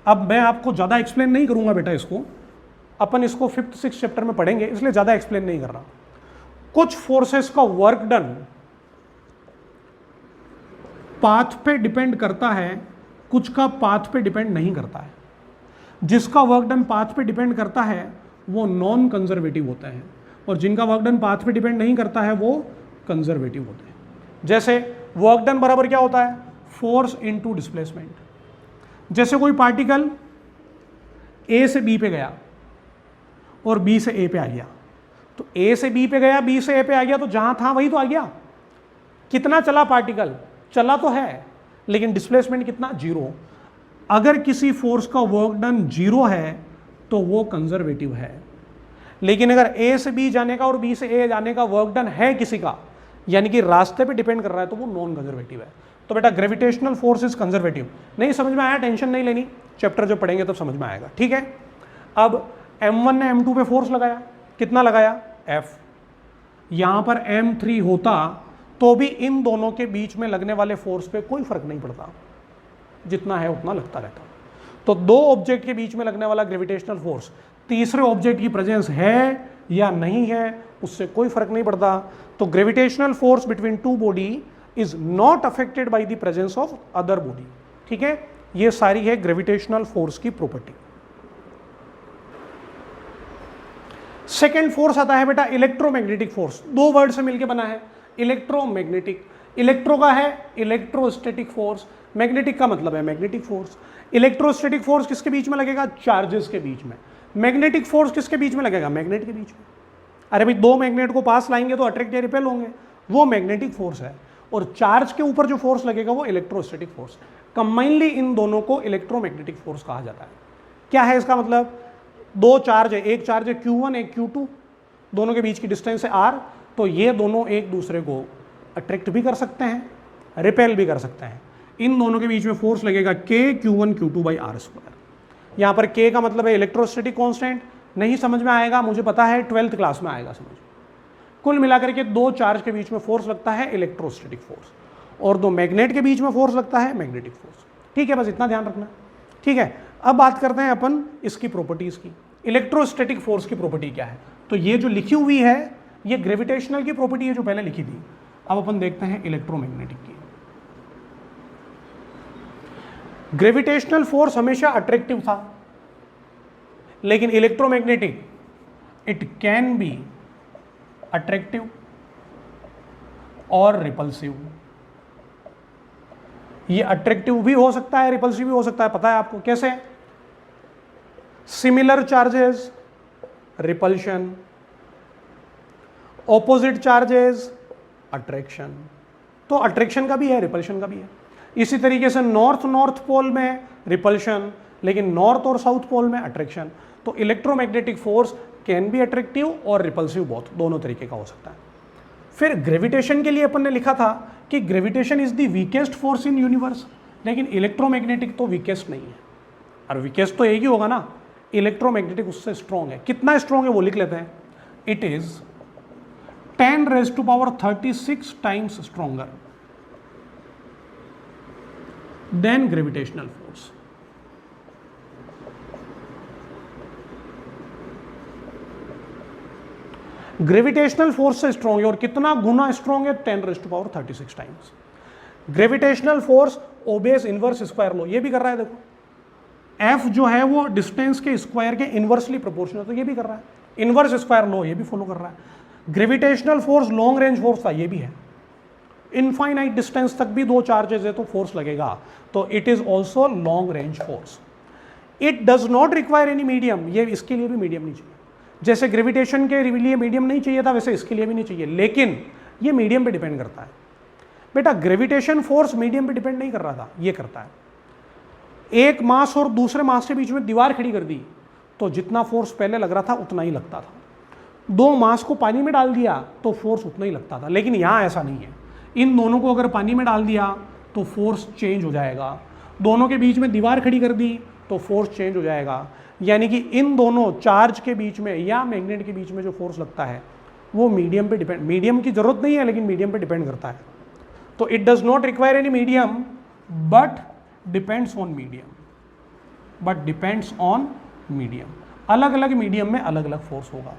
Speaker 1: अब मैं आपको ज़्यादा एक्सप्लेन नहीं करूंगा बेटा, इसको अपन इसको 5th 6th चैप्टर में पढ़ेंगे, इसलिए ज़्यादा एक्सप्लेन नहीं कर रहा। कुछ फोर्सेस का वर्क डन पाथ पे डिपेंड करता है, कुछ का पाथ पे डिपेंड नहीं करता है। जिसका वर्क डन पाथ पे डिपेंड करता है वो नॉन कंजर्वेटिव होते हैं, और जिनका वर्क डन पाथ पे डिपेंड नहीं करता है वो कंजर्वेटिव होते हैं। जैसे वर्क डन बराबर क्या होता है? Force into displacement. जैसे कोई पार्टिकल ए से बी पे गया और बी से ए पे आ गया, तो ए से बी पे गया, बी से ए पे आ गया, तो जहां था वही तो आ गया। कितना चला पार्टिकल? चला तो है, लेकिन डिस्प्लेसमेंट कितना? 0। अगर किसी फोर्स का वर्क डन 0 है तो वो कंजर्वेटिव है, लेकिन अगर ए से बी जाने का और बी से ए जाने का वर्क डन है किसी का, यानी कि रास्ते पे डिपेंड कर रहा है, तो वो नॉन कंजर्वेटिव है। तो बेटा ग्रेविटेशनल फोर्स इज कंजर्वेटिव। नहीं समझ में आया? टेंशन नहीं लेनी, चैप्टर जो पढ़ेंगे तब समझ में आएगा, ठीक है। अब m1 ने m2 पे फोर्स लगाया, कितना लगाया? F। यहां पर m3 होता तो भी इन दोनों के बीच में लगने वाले फोर्स पे कोई फर्क नहीं पड़ता, जितना है उतना लगता रहता। तो दो ऑब्जेक्ट के बीच में लगने वाला ग्रेविटेशनल फोर्स तीसरे ऑब्जेक्ट की प्रेजेंस है या नहीं है उससे कोई फर्क नहीं पड़ता। तो gravitational force between two body is not affected by the presence of other body. ठीक है, ये सारी है ग्रेविटेशनल फोर्स की प्रॉपर्टी। सेकेंड फोर्स आता है बेटा इलेक्ट्रोमैग्नेटिक फोर्स। दो वर्ड से मिलकर बना है इलेक्ट्रोमैग्नेटिक। इलेक्ट्रो का है इलेक्ट्रोस्टैटिक फोर्स, मैग्नेटिक का मतलब है मैग्नेटिक फोर्स। इलेक्ट्रोस्टैटिक फोर्स किसके बीच में लगेगा? चार्जेस के बीच में। मैग्नेटिक फोर्स किसके बीच में लगेगा? मैग्नेट के बीच में। अरे भाई दो मैग्नेट को पास लाएंगे तो अट्रैक्ट या रिपेल होंगे, वो मैग्नेटिक फोर्स है। और चार्ज के ऊपर जो फोर्स लगेगा वो इलेक्ट्रोस्टैटिक फोर्स। कंबाइनली इन दोनों को इलेक्ट्रोमैग्नेटिक फोर्स कहा जाता है। क्या है इसका मतलब? दो चार्ज है, एक चार्ज है Q1 एक Q2, दोनों के बीच की डिस्टेंस है R, तो ये दोनों एक दूसरे को अट्रैक्ट भी कर सकते हैं, रिपेल भी कर सकते हैं। इन दोनों के बीच में फोर्स लगेगा K Q1 Q2 by R square. यहाँ पर K का मतलब है इलेक्ट्रोस्टैटिक कांस्टेंट, नहीं समझ में आएगा, मुझे पता है 12th क्लास में आएगा समझ। कुल मिलाकर के दो चार्ज के बीच में फोर्स लगता है इलेक्ट्रोस्टैटिक फोर्स, और दो मैग्नेट के बीच में फोर्स लगता है मैग्नेटिक फोर्स। ठीक है, बस इतना ध्यान रखना। ठीक है, अब बात करते हैं अपन इसकी प्रॉपर्टीज की। इलेक्ट्रोस्टैटिक फोर्स की प्रॉपर्टी क्या है? तो ये जो लिखी हुई है ये ग्रेविटेशनल की प्रॉपर्टी है जो पहले लिखी थी। अब अपन देखते हैं इलेक्ट्रोमैग्नेटिक की। ग्रेविटेशनल फोर्स हमेशा अट्रैक्टिव था, लेकिन electromagnetic it can be attractive और रिपल्सिव। ये अट्रैक्टिव भी हो सकता है, रिपल्सिव भी हो सकता है। पता है आपको कैसे? Similar charges repulsion, opposite charges attraction. तो अट्रैक्शन का भी है, रिपल्शन का भी है। इसी तरीके से नॉर्थ नॉर्थ पोल में रिपल्शन, लेकिन नॉर्थ और साउथ पोल में अट्रैक्शन। तो electromagnetic force can be attractive और रिपल्सिव, बोथ दोनों तरीके का हो सकता है। फिर ग्रेविटेशन के लिए अपन ने लिखा था कि gravitation is the weakest force in universe, लेकिन इलेक्ट्रोमैग्नेटिक तो वीकेस्ट नहीं है। और वीकेस्ट तो एक ही होगा ना, इलेक्ट्रोमैग्नेटिक उससे स्ट्रॉन्ग है। कितना स्ट्रॉन्ग है वो लिख लेते हैं। It is 10⁻36 times stronger than gravitational force. Gravitational force से स्ट्रॉन्ग है, और कितना गुना स्ट्रॉन्ग है? 10⁻36 times. Gravitational force obeys inverse square law, ये भी कर रहा है। देखो F जो है वो डिस्टेंस के स्क्वायर के इनवर्सली प्रोपोर्शनल, तो ये भी कर रहा है। इनवर्स स्क्वायर लॉ ये भी फॉलो कर रहा है। Gravitational force long range force था, ये भी है। इनफाइनाइट डिस्टेंस तक भी दो चार्जेस है तो फोर्स लगेगा, तो it is also long range force. It does not require any medium, ये इसके लिए भी मीडियम नहीं चाहिए। जैसे ग्रेविटेशन के लिए मीडियम नहीं चाहिए था, वैसे इसके लिए भी नहीं चाहिए, लेकिन ये मीडियम पे डिपेंड करता है। बेटा ग्रेविटेशन फोर्स मीडियम पे डिपेंड नहीं कर रहा था, ये करता है। एक मास और दूसरे मास के बीच में दीवार खड़ी कर दी तो जितना फोर्स पहले लग रहा था उतना ही लगता था। दो मास को पानी में डाल दिया तो फोर्स उतना ही लगता था, लेकिन यहाँ ऐसा नहीं है। इन दोनों को अगर पानी में डाल दिया तो फोर्स चेंज हो जाएगा, दोनों के बीच में दीवार खड़ी कर दी तो फोर्स चेंज हो जाएगा। यानी कि इन दोनों चार्ज के बीच में या मैग्नेट के बीच में जो फोर्स लगता है वो मीडियम पे डिपेंड, मीडियम की जरूरत नहीं है लेकिन मीडियम पे डिपेंड करता है। तो it does not require any medium but depends on medium, अलग अलग मीडियम में अलग अलग फोर्स होगा।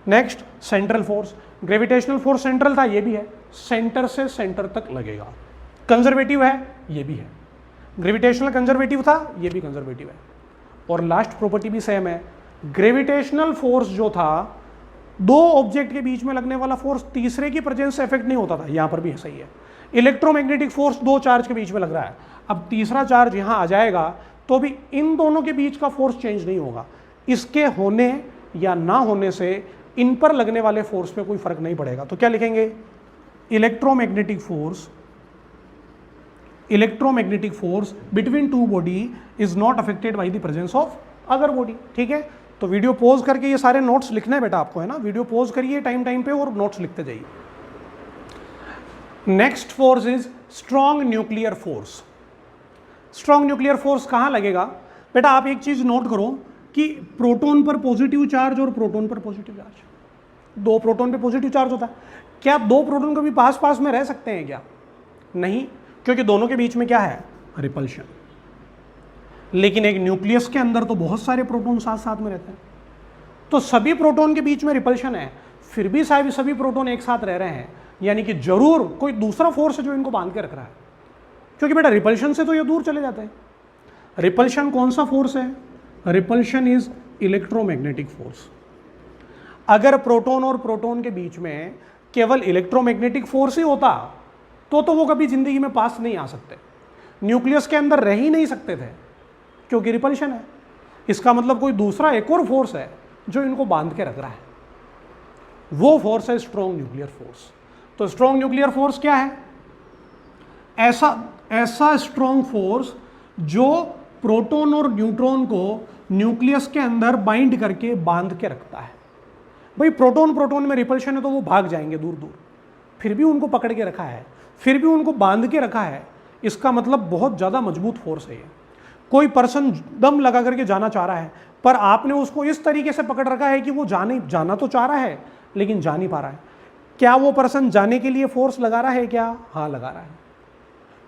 Speaker 1: Next central force. Gravitational force central था, ये भी है, सेंटर से सेंटर तक लगेगा। कंजर्वेटिव है, ये भी है। ग्रेविटेशनल कंजर्वेटिव था, ये भी कंजर्वेटिव है। और लास्ट प्रॉपर्टी भी सेम है। ग्रेविटेशनल फोर्स जो था, दो ऑब्जेक्ट के बीच में लगने वाला फोर्स तीसरे की प्रेजेंस से इफेक्ट नहीं होता था, यहां पर भी ऐसा ही है। इलेक्ट्रोमैग्नेटिक फोर्स दो चार्ज के बीच में लग रहा है, अब तीसरा चार्ज यहां आ जाएगा तो भी इन दोनों के बीच का फोर्स चेंज नहीं होगा। इसके होने या ना होने से इन पर लगने वाले फोर्स पे कोई फर्क नहीं पड़ेगा। तो क्या लिखेंगे? Electromagnetic force between two body is not affected by the presence of other body. ठीक है, तो वीडियो पॉज करके ये सारे नोट्स लिखने हैं बेटा आपको, है ना। वीडियो पॉज करिए टाइम पे और नोट्स लिखते जाइए। Next force is strong nuclear force. Strong nuclear force कहां लगेगा? बेटा आप एक चीज नोट करो कि प्रोटॉन पर पॉजिटिव चार्ज और प्रोटॉन पर पॉजिटिव चार्ज, दो प्रोटॉन पे पॉजिटिव चार्ज होता है, क्या दो प्रोटॉन कभी पास पास में रह सकते हैं क्या? नहीं, क्योंकि दोनों के बीच में क्या है? रिपल्शन। लेकिन एक न्यूक्लियस के अंदर तो बहुत सारे प्रोटॉन साथ साथ में रहते हैं। तो सभी प्रोटॉन के बीच में रिपल्शन है, फिर भी शायद सभी प्रोटॉन एक साथ रह रहे हैं, यानी कि जरूर कोई दूसरा फोर्स है जो इनको बांध के रख रहा है, क्योंकि बेटा रिपल्शन से तो ये दूर चले जाते हैं। रिपल्शन कौन सा फोर्स है? Repulsion is electromagnetic force. अगर प्रोटॉन और प्रोटॉन के बीच में केवल इलेक्ट्रोमैग्नेटिक फोर्स ही होता तो वो कभी जिंदगी में पास नहीं आ सकते, न्यूक्लियस के अंदर रह ही नहीं सकते थे, क्योंकि रिपल्शन है। इसका मतलब कोई दूसरा एक और फोर्स है जो इनको बांध के रख रहा है, वो फोर्स है स्ट्रॉन्ग न्यूक्लियर फोर्स। तो स्ट्रॉन्ग न्यूक्लियर फोर्स क्या है? ऐसा स्ट्रॉन्ग फोर्स जो प्रोटॉन और न्यूट्रॉन को न्यूक्लियस के अंदर बाइंड करके बांध के रखता है। भाई प्रोटॉन में रिपल्शन है तो वो भाग जाएंगे दूर दूर, फिर भी उनको पकड़ के रखा है, फिर भी उनको बांध के रखा है। इसका मतलब बहुत ज़्यादा मजबूत फोर्स है ये। कोई पर्सन दम लगा करके जाना चाह रहा है, पर आपने उसको इस तरीके से पकड़ रखा है कि वो जाना तो चाह रहा है लेकिन जा नहीं पा रहा है। क्या वो पर्सन जाने के लिए फोर्स लगा रहा है क्या? हाँ लगा रहा है।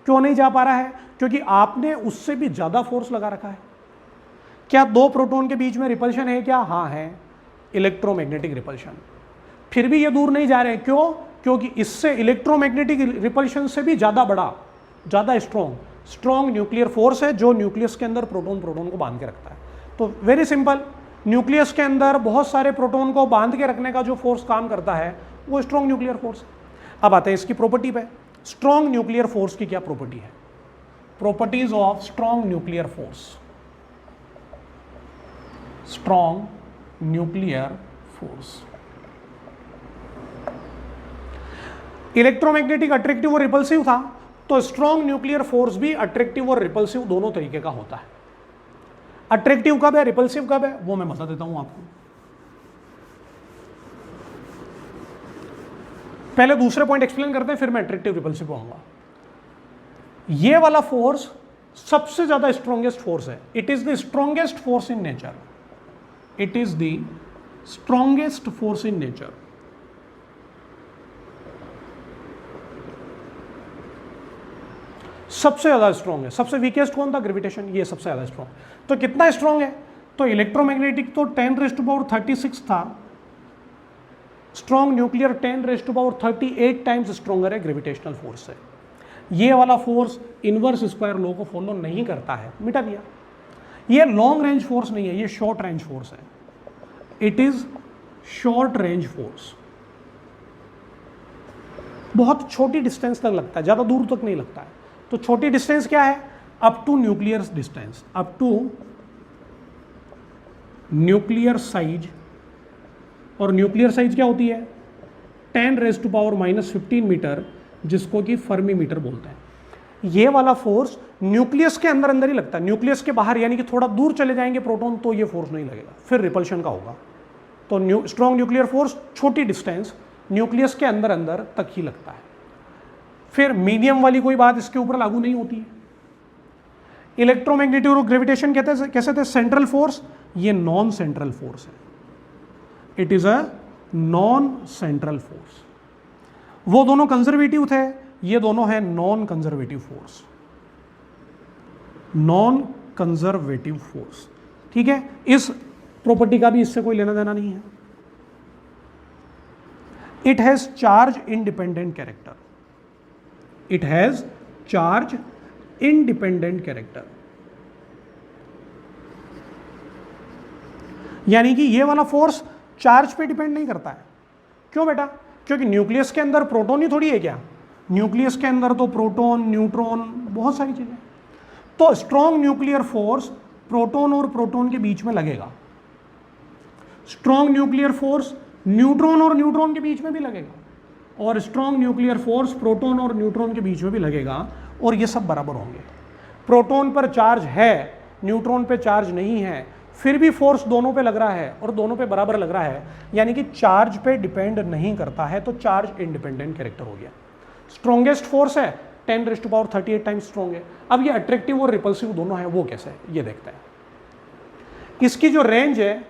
Speaker 1: क्यों नहीं जा पा रहा है? क्योंकि आपने उससे भी ज़्यादा फोर्स लगा रखा है। क्या दो प्रोटॉन के बीच में रिपल्शन है क्या? हाँ है, इलेक्ट्रोमैग्नेटिक रिपल्शन। फिर भी ये दूर नहीं जा रहे, क्यों? क्योंकि इससे इलेक्ट्रोमैग्नेटिक रिपल्शन से भी ज़्यादा बड़ा, ज़्यादा स्ट्रॉन्ग न्यूक्लियर फोर्स है जो न्यूक्लियस के अंदर प्रोटॉन को बांध के रखता है। तो वेरी सिंपल, न्यूक्लियस के अंदर बहुत सारे प्रोटॉन को बांध के रखने का जो फोर्स काम करता है वो स्ट्रॉन्ग न्यूक्लियर फोर्स। अब आते हैं इसकी प्रॉपर्टी पे। स्ट्रॉन्ग न्यूक्लियर फोर्स की क्या प्रॉपर्टी है? Properties of strong nuclear force. Strong nuclear force, electromagnetic attractive और रिपल्सिव था, तो स्ट्रॉन्ग न्यूक्लियर फोर्स भी अट्रैक्टिव और रिपल्सिव दोनों तरीके का होता है। अट्रैक्टिव कब है, रिपल्सिव कब है, वो मैं बता देता हूं आपको। पहले दूसरे पॉइंट एक्सप्लेन करते हैं, फिर मैं अट्रैक्टिव रिपल्सिव आऊंगा। ये वाला फोर्स सबसे ज्यादा स्ट्रॉन्गेस्ट फोर्स है। It is the strongest force in nature. It is the strongest force in nature. सबसे ज्यादा स्ट्रॉन्ग है। सबसे वीकेस्ट कौन था? ग्रेविटेशन। ये सबसे ज्यादा स्ट्रॉन्ग। तो कितना स्ट्रॉन्ग है? तो इलेक्ट्रोमैग्नेटिक तो 10⁻36 था, स्ट्रॉन्ग न्यूक्लियर 10⁻38 टाइम्स स्ट्रॉन्गर है ग्रेविटेशनल फोर्स से। ये वाला फोर्स इनवर्स स्क्वायर लॉ को फॉलो नहीं करता है, मिटा दिया। ये लॉन्ग रेंज फोर्स नहीं है, ये शॉर्ट रेंज फोर्स है। It is short range force. बहुत छोटी डिस्टेंस तक लगता है, ज्यादा दूर तक नहीं लगता है। तो छोटी डिस्टेंस क्या है? Up to nuclear distance, up to nuclear size. और न्यूक्लियर साइज क्या होती है? 10⁻⁻15 मीटर, जिसको कि फर्मी मीटर बोलते हैं। ये वाला फोर्स न्यूक्लियस के अंदर अंदर ही लगता है, न्यूक्लियस के बाहर यानी कि थोड़ा दूर चले जाएंगे प्रोटॉन तो ये फोर्स नहीं लगेगा, फिर रिपल्शन का होगा। तो स्ट्रॉन्ग न्यूक्लियर फोर्स छोटी डिस्टेंस न्यूक्लियस के अंदर अंदर तक ही लगता है। फिर मीडियम वाली कोई बात इसके ऊपर लागू नहीं होती है। इलेक्ट्रोमैग्नेटिक और ग्रेविटेशन कैसे थे? Central force. ये नॉन सेंट्रल फोर्स है। It is a non central force. वो दोनों कंजर्वेटिव थे, ये दोनों है non conservative force. Non conservative force, ठीक है। इस प्रॉपर्टी का भी इससे कोई लेना देना नहीं है। It has charge independent character. It has charge independent character, यानी कि ये वाला फोर्स चार्ज पे डिपेंड नहीं करता है। क्यों बेटा? क्योंकि न्यूक्लियस के अंदर प्रोटॉन ही थोड़ी है क्या? न्यूक्लियस के अंदर तो प्रोटॉन, न्यूट्रॉन, बहुत सारी चीजें। तो स्ट्रॉन्ग न्यूक्लियर फोर्स प्रोटॉन और प्रोटॉन के बीच में लगेगा। स्ट्रॉन्ग न्यूक्लियर फोर्स न्यूट्रॉन और न्यूट्रॉन के बीच में भी लगेगा, और स्ट्रॉन्ग न्यूक्लियर फोर्स प्रोटॉन और न्यूट्रॉन के बीच में भी लगेगा, और ये सब बराबर होंगे। प्रोटॉन पर चार्ज है, न्यूट्रॉन पे चार्ज नहीं है, फिर भी फोर्स दोनों पे लग रहा है और दोनों पे बराबर लग रहा है, यानी कि चार्ज पे डिपेंड नहीं करता है, तो चार्ज इंडिपेंडेंट कैरेक्टर हो गया। स्ट्रॉन्गेस्ट फोर्स है, 10⁻38 टाइम्स स्ट्रॉन्ग है। अब ये अट्रैक्टिव और रिपल्सिव दोनों है, वो कैसे है ये देखते हैं। इसकी जो रेंज है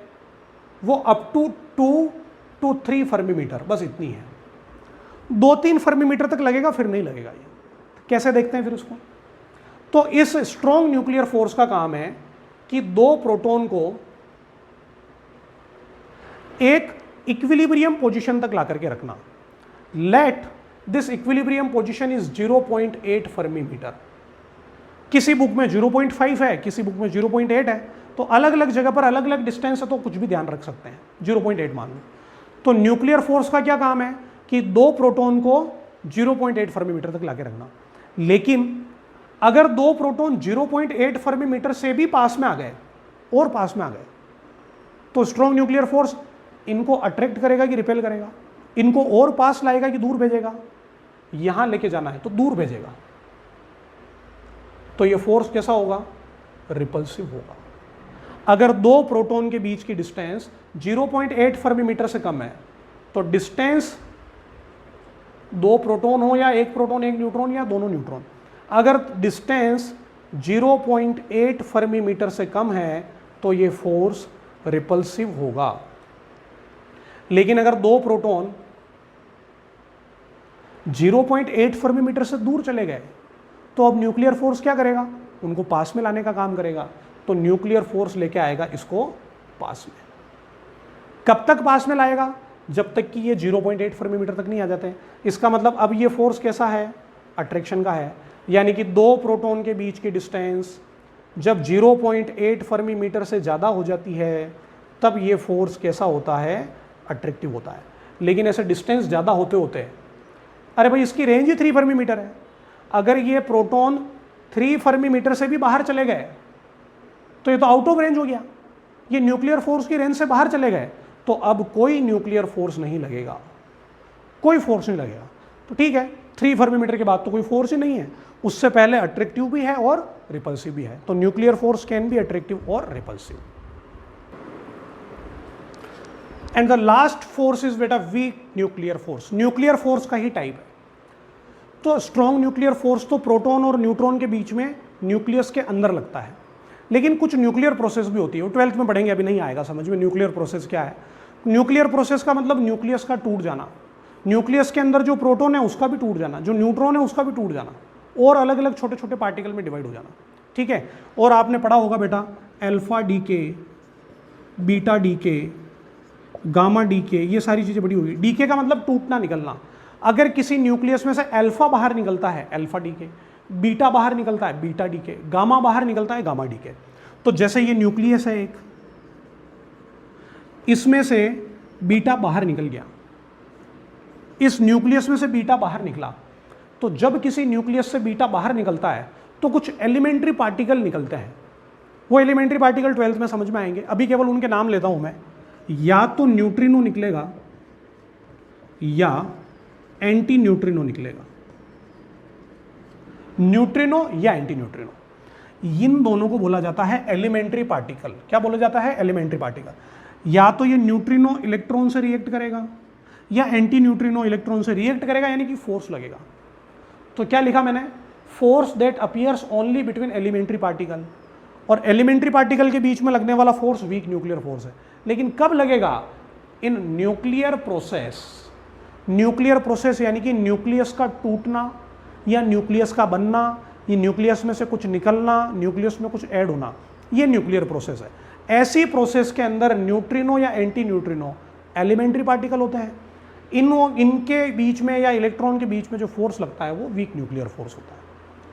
Speaker 1: वो up to 2 to 3 fermi metre, बस इतनी है। 2-3 फर्मी मीटर तक लगेगा, फिर नहीं लगेगा। ये कैसे देखते हैं फिर इसको? तो इस स्ट्रॉन्ग न्यूक्लियर फोर्स का काम है कि दो प्रोटॉन को एक इक्विलिब्रियम पोजीशन तक ला करके रखना। Let this equilibrium position is 0.8 fermi metre. किसी बुक में 0.5 है, किसी बुक में 0.8 है, तो अलग अलग जगह पर अलग अलग डिस्टेंस है, तो कुछ भी ध्यान रख सकते हैं, 0.8 मान लो। तो न्यूक्लियर फोर्स का क्या काम है कि दो प्रोटॉन को 0.8 फर्मी मीटर तक लाके रखना। लेकिन अगर दो प्रोटॉन 0.8 फर्मी मीटर से भी पास में आ गए और पास में आ गए, तो स्ट्रॉन्ग न्यूक्लियर फोर्स इनको अट्रैक्ट करेगा कि रिपेल करेगा, इनको और पास लाएगा कि दूर भेजेगा। यहां लेके जाना है तो दूर भेजेगा, तो ये फोर्स कैसा होगा? रिपल्सिव होगा। अगर दो प्रोटॉन के बीच की डिस्टेंस 0.8 फर्मी मीटर से कम है, तो डिस्टेंस दो प्रोटॉन हो या एक प्रोटॉन एक न्यूट्रॉन या दोनों न्यूट्रॉन, अगर डिस्टेंस 0.8 फर्मी मीटर से कम है तो ये फोर्स रिपल्सिव होगा। लेकिन अगर दो प्रोटॉन 0.8 फर्मी मीटर से दूर चले गए, तो अब न्यूक्लियर फोर्स क्या करेगा? उनको पास में लाने का काम करेगा। तो न्यूक्लियर फोर्स लेके आएगा इसको पास में। कब तक पास में लाएगा? जब तक कि ये 0.8 फर्मी मीटर तक नहीं आ जाते। इसका मतलब अब ये फोर्स कैसा है? अट्रैक्शन का है। यानी कि दो प्रोटॉन के बीच की डिस्टेंस जब 0.8 फर्मी मीटर से ज़्यादा हो जाती है, तब ये फोर्स कैसा होता है? अट्रैक्टिव होता है। लेकिन ऐसे डिस्टेंस ज़्यादा होते होते, अरे भाई इसकी रेंज ही 3 फर्मी मीटर है, अगर ये प्रोटॉन 3 फर्मी मीटर से भी बाहर चले गए तो ये तो आउट ऑफ रेंज हो गया, ये न्यूक्लियर फोर्स की रेंज से बाहर चले गए, तो अब कोई न्यूक्लियर फोर्स नहीं लगेगा, कोई फोर्स नहीं लगेगा। तो ठीक है, 3 फर्मी मीटर के बाद तो कोई फोर्स ही नहीं है, उससे पहले अट्रैक्टिव भी है और रिपल्सिव भी है। तो nuclear force can be attractive और repulsive. And the last force is बेटा weak nuclear force. Nuclear force का ही टाइप है। तो स्ट्रॉन्ग न्यूक्लियर फोर्स तो प्रोटॉन और न्यूट्रॉन के बीच में न्यूक्लियस के अंदर लगता है, लेकिन कुछ न्यूक्लियर प्रोसेस भी होती है, वो 12th में पढ़ेंगे, अभी नहीं आएगा समझ में न्यूक्लियर प्रोसेस क्या है। न्यूक्लियर प्रोसेस का मतलब न्यूक्लियस का टूट जाना, न्यूक्लियस के अंदर जो प्रोटॉन है उसका भी टूट जाना, जो न्यूट्रॉन है उसका भी टूट जाना, और अलग अलग छोटे छोटे पार्टिकल में डिवाइड हो जाना। ठीक है, और आपने पढ़ा होगा बेटा alpha decay, beta decay, gamma decay, ये सारी चीजें बड़ी होगी। डीके का मतलब टूटना, निकलना। अगर किसी न्यूक्लियस में से अल्फा बाहर निकलता है, अल्फा डीके, बीटा बाहर निकलता है, बीटा डीके, गामा बाहर निकलता है, गामा डीके। तो जैसे ये न्यूक्लियस है एक, इसमें से बीटा बाहर निकल गया, इस न्यूक्लियस में से बीटा बाहर निकला, तो जब किसी न्यूक्लियस से बीटा बाहर निकलता है तो कुछ एलिमेंट्री पार्टिकल निकलते हैं। वो एलिमेंट्री पार्टिकल 12th में समझ में आएंगे, अभी केवल उनके नाम लेता हूं मैं। या तो न्यूट्रिनो निकलेगा या एंटी न्यूट्रिनो निकलेगा, न्यूट्रिनो या एंटी न्यूट्रिनो, इन दोनों को बोला जाता है एलिमेंट्री पार्टिकल। क्या बोला जाता है? Elementary particle. या तो ये न्यूट्रिनो इलेक्ट्रॉन से रिएक्ट करेगा या एंटी न्यूट्रिनो इलेक्ट्रॉन से रिएक्ट करेगा, यानी कि फोर्स लगेगा। तो क्या लिखा मैंने? Force that appears only between elementary particle, और एलिमेंट्री पार्टिकल के बीच में लगने वाला फोर्स वीक न्यूक्लियर फोर्स है। लेकिन कब लगेगा? In nuclear process. Nuclear process यानी कि न्यूक्लियस का टूटना या न्यूक्लियस का बनना, ये न्यूक्लियस में से कुछ निकलना, न्यूक्लियस में कुछ ऐड होना, ये न्यूक्लियर प्रोसेस है। ऐसी प्रोसेस के अंदर न्यूट्रिनो या एंटी न्यूट्रिनो एलिमेंट्री पार्टिकल होते हैं, इनके बीच में या इलेक्ट्रॉन के बीच में जो फोर्स लगता है वो वीक न्यूक्लियर फोर्स होता है।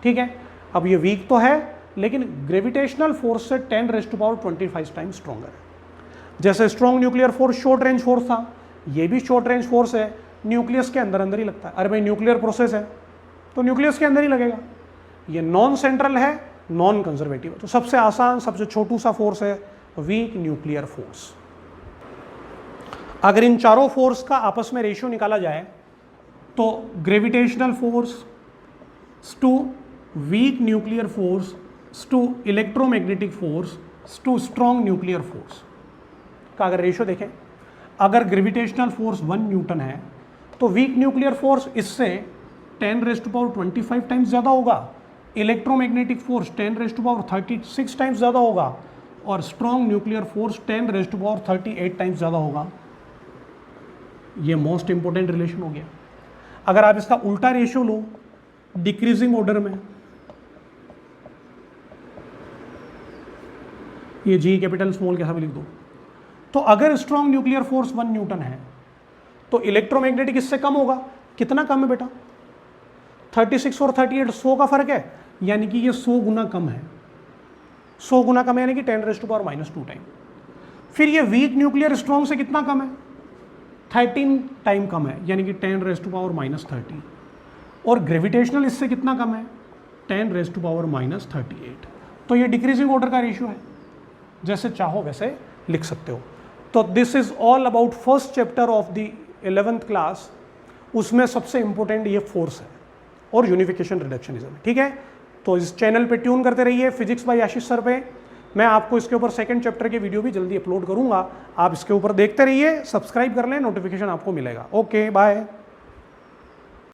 Speaker 1: ठीक है, अब ये वीक तो है, लेकिन ग्रेविटेशनल फोर्स से 10⁻25 टाइम्स स्ट्रॉन्गर है। जैसे strong nuclear force short range force था, ये भी शॉर्ट रेंज फोर्स है, न्यूक्लियस के अंदर अंदर ही लगता है। अरे भाई न्यूक्लियर प्रोसेस है तो न्यूक्लियस के अंदर ही लगेगा। ये नॉन सेंट्रल है, नॉन कंजर्वेटिव है। तो सबसे आसान, सबसे छोटू सा फोर्स है वीक न्यूक्लियर फोर्स। अगर इन चारों फोर्स का आपस में रेशियो निकाला जाए तो gravitational force to weak nuclear force to electromagnetic force to strong nuclear force का अगर रेशियो देखें, अगर ग्रेविटेशनल फोर्स 1 न्यूटन है तो वीक न्यूक्लियर फोर्स इससे 10⁻25 टाइम्स ज़्यादा होगा, इलेक्ट्रोमैग्नेटिक फोर्स 10⁻36 टाइम्स ज़्यादा होगा, और स्ट्रॉन्ग न्यूक्लियर फोर्स 10⁻38 टाइम्स ज़्यादा होगा। ये मोस्ट इंपॉर्टेंट रिलेशन हो गया। अगर आप इसका उल्टा रेशियो लो डिक्रीजिंग ऑर्डर में, ये जी कैपिटल स्मॉल कैसा भी लिख दो, तो अगर स्ट्रॉन्ग न्यूक्लियर फोर्स 1 न्यूटन है तो इलेक्ट्रोमैग्नेटिक इससे कम होगा। कितना कम है बेटा? 36 और 38 100 का फर्क है, यानी कि ये 100 गुना कम है। 100 गुना कम है यानी कि 10⁻⁻² टाइम। फिर ये वीक न्यूक्लियर स्ट्रॉन्ग से कितना कम है? 13 टाइम कम है, यानी कि 10⁻⁻30। और ग्रेविटेशनल इससे कितना कम है? 10⁻⁻38। तो ये डिक्रीजिंग ऑर्डर का रेशियो है, जैसे चाहो वैसे लिख सकते हो। तो this is all about first chapter of the 11th class. उसमें सबसे इंपॉर्टेंट ये फोर्स है और यूनिफिकेशन रिडक्शनिज्म, ठीक है। तो इस चैनल पे ट्यून करते रहिए फिजिक्स बाय आशीष सर पे। मैं आपको इसके ऊपर सेकंड चैप्टर के वीडियो भी जल्दी अपलोड करूंगा, आप इसके ऊपर देखते रहिए, सब्सक्राइब कर लें, नोटिफिकेशन आपको मिलेगा। Okay bye.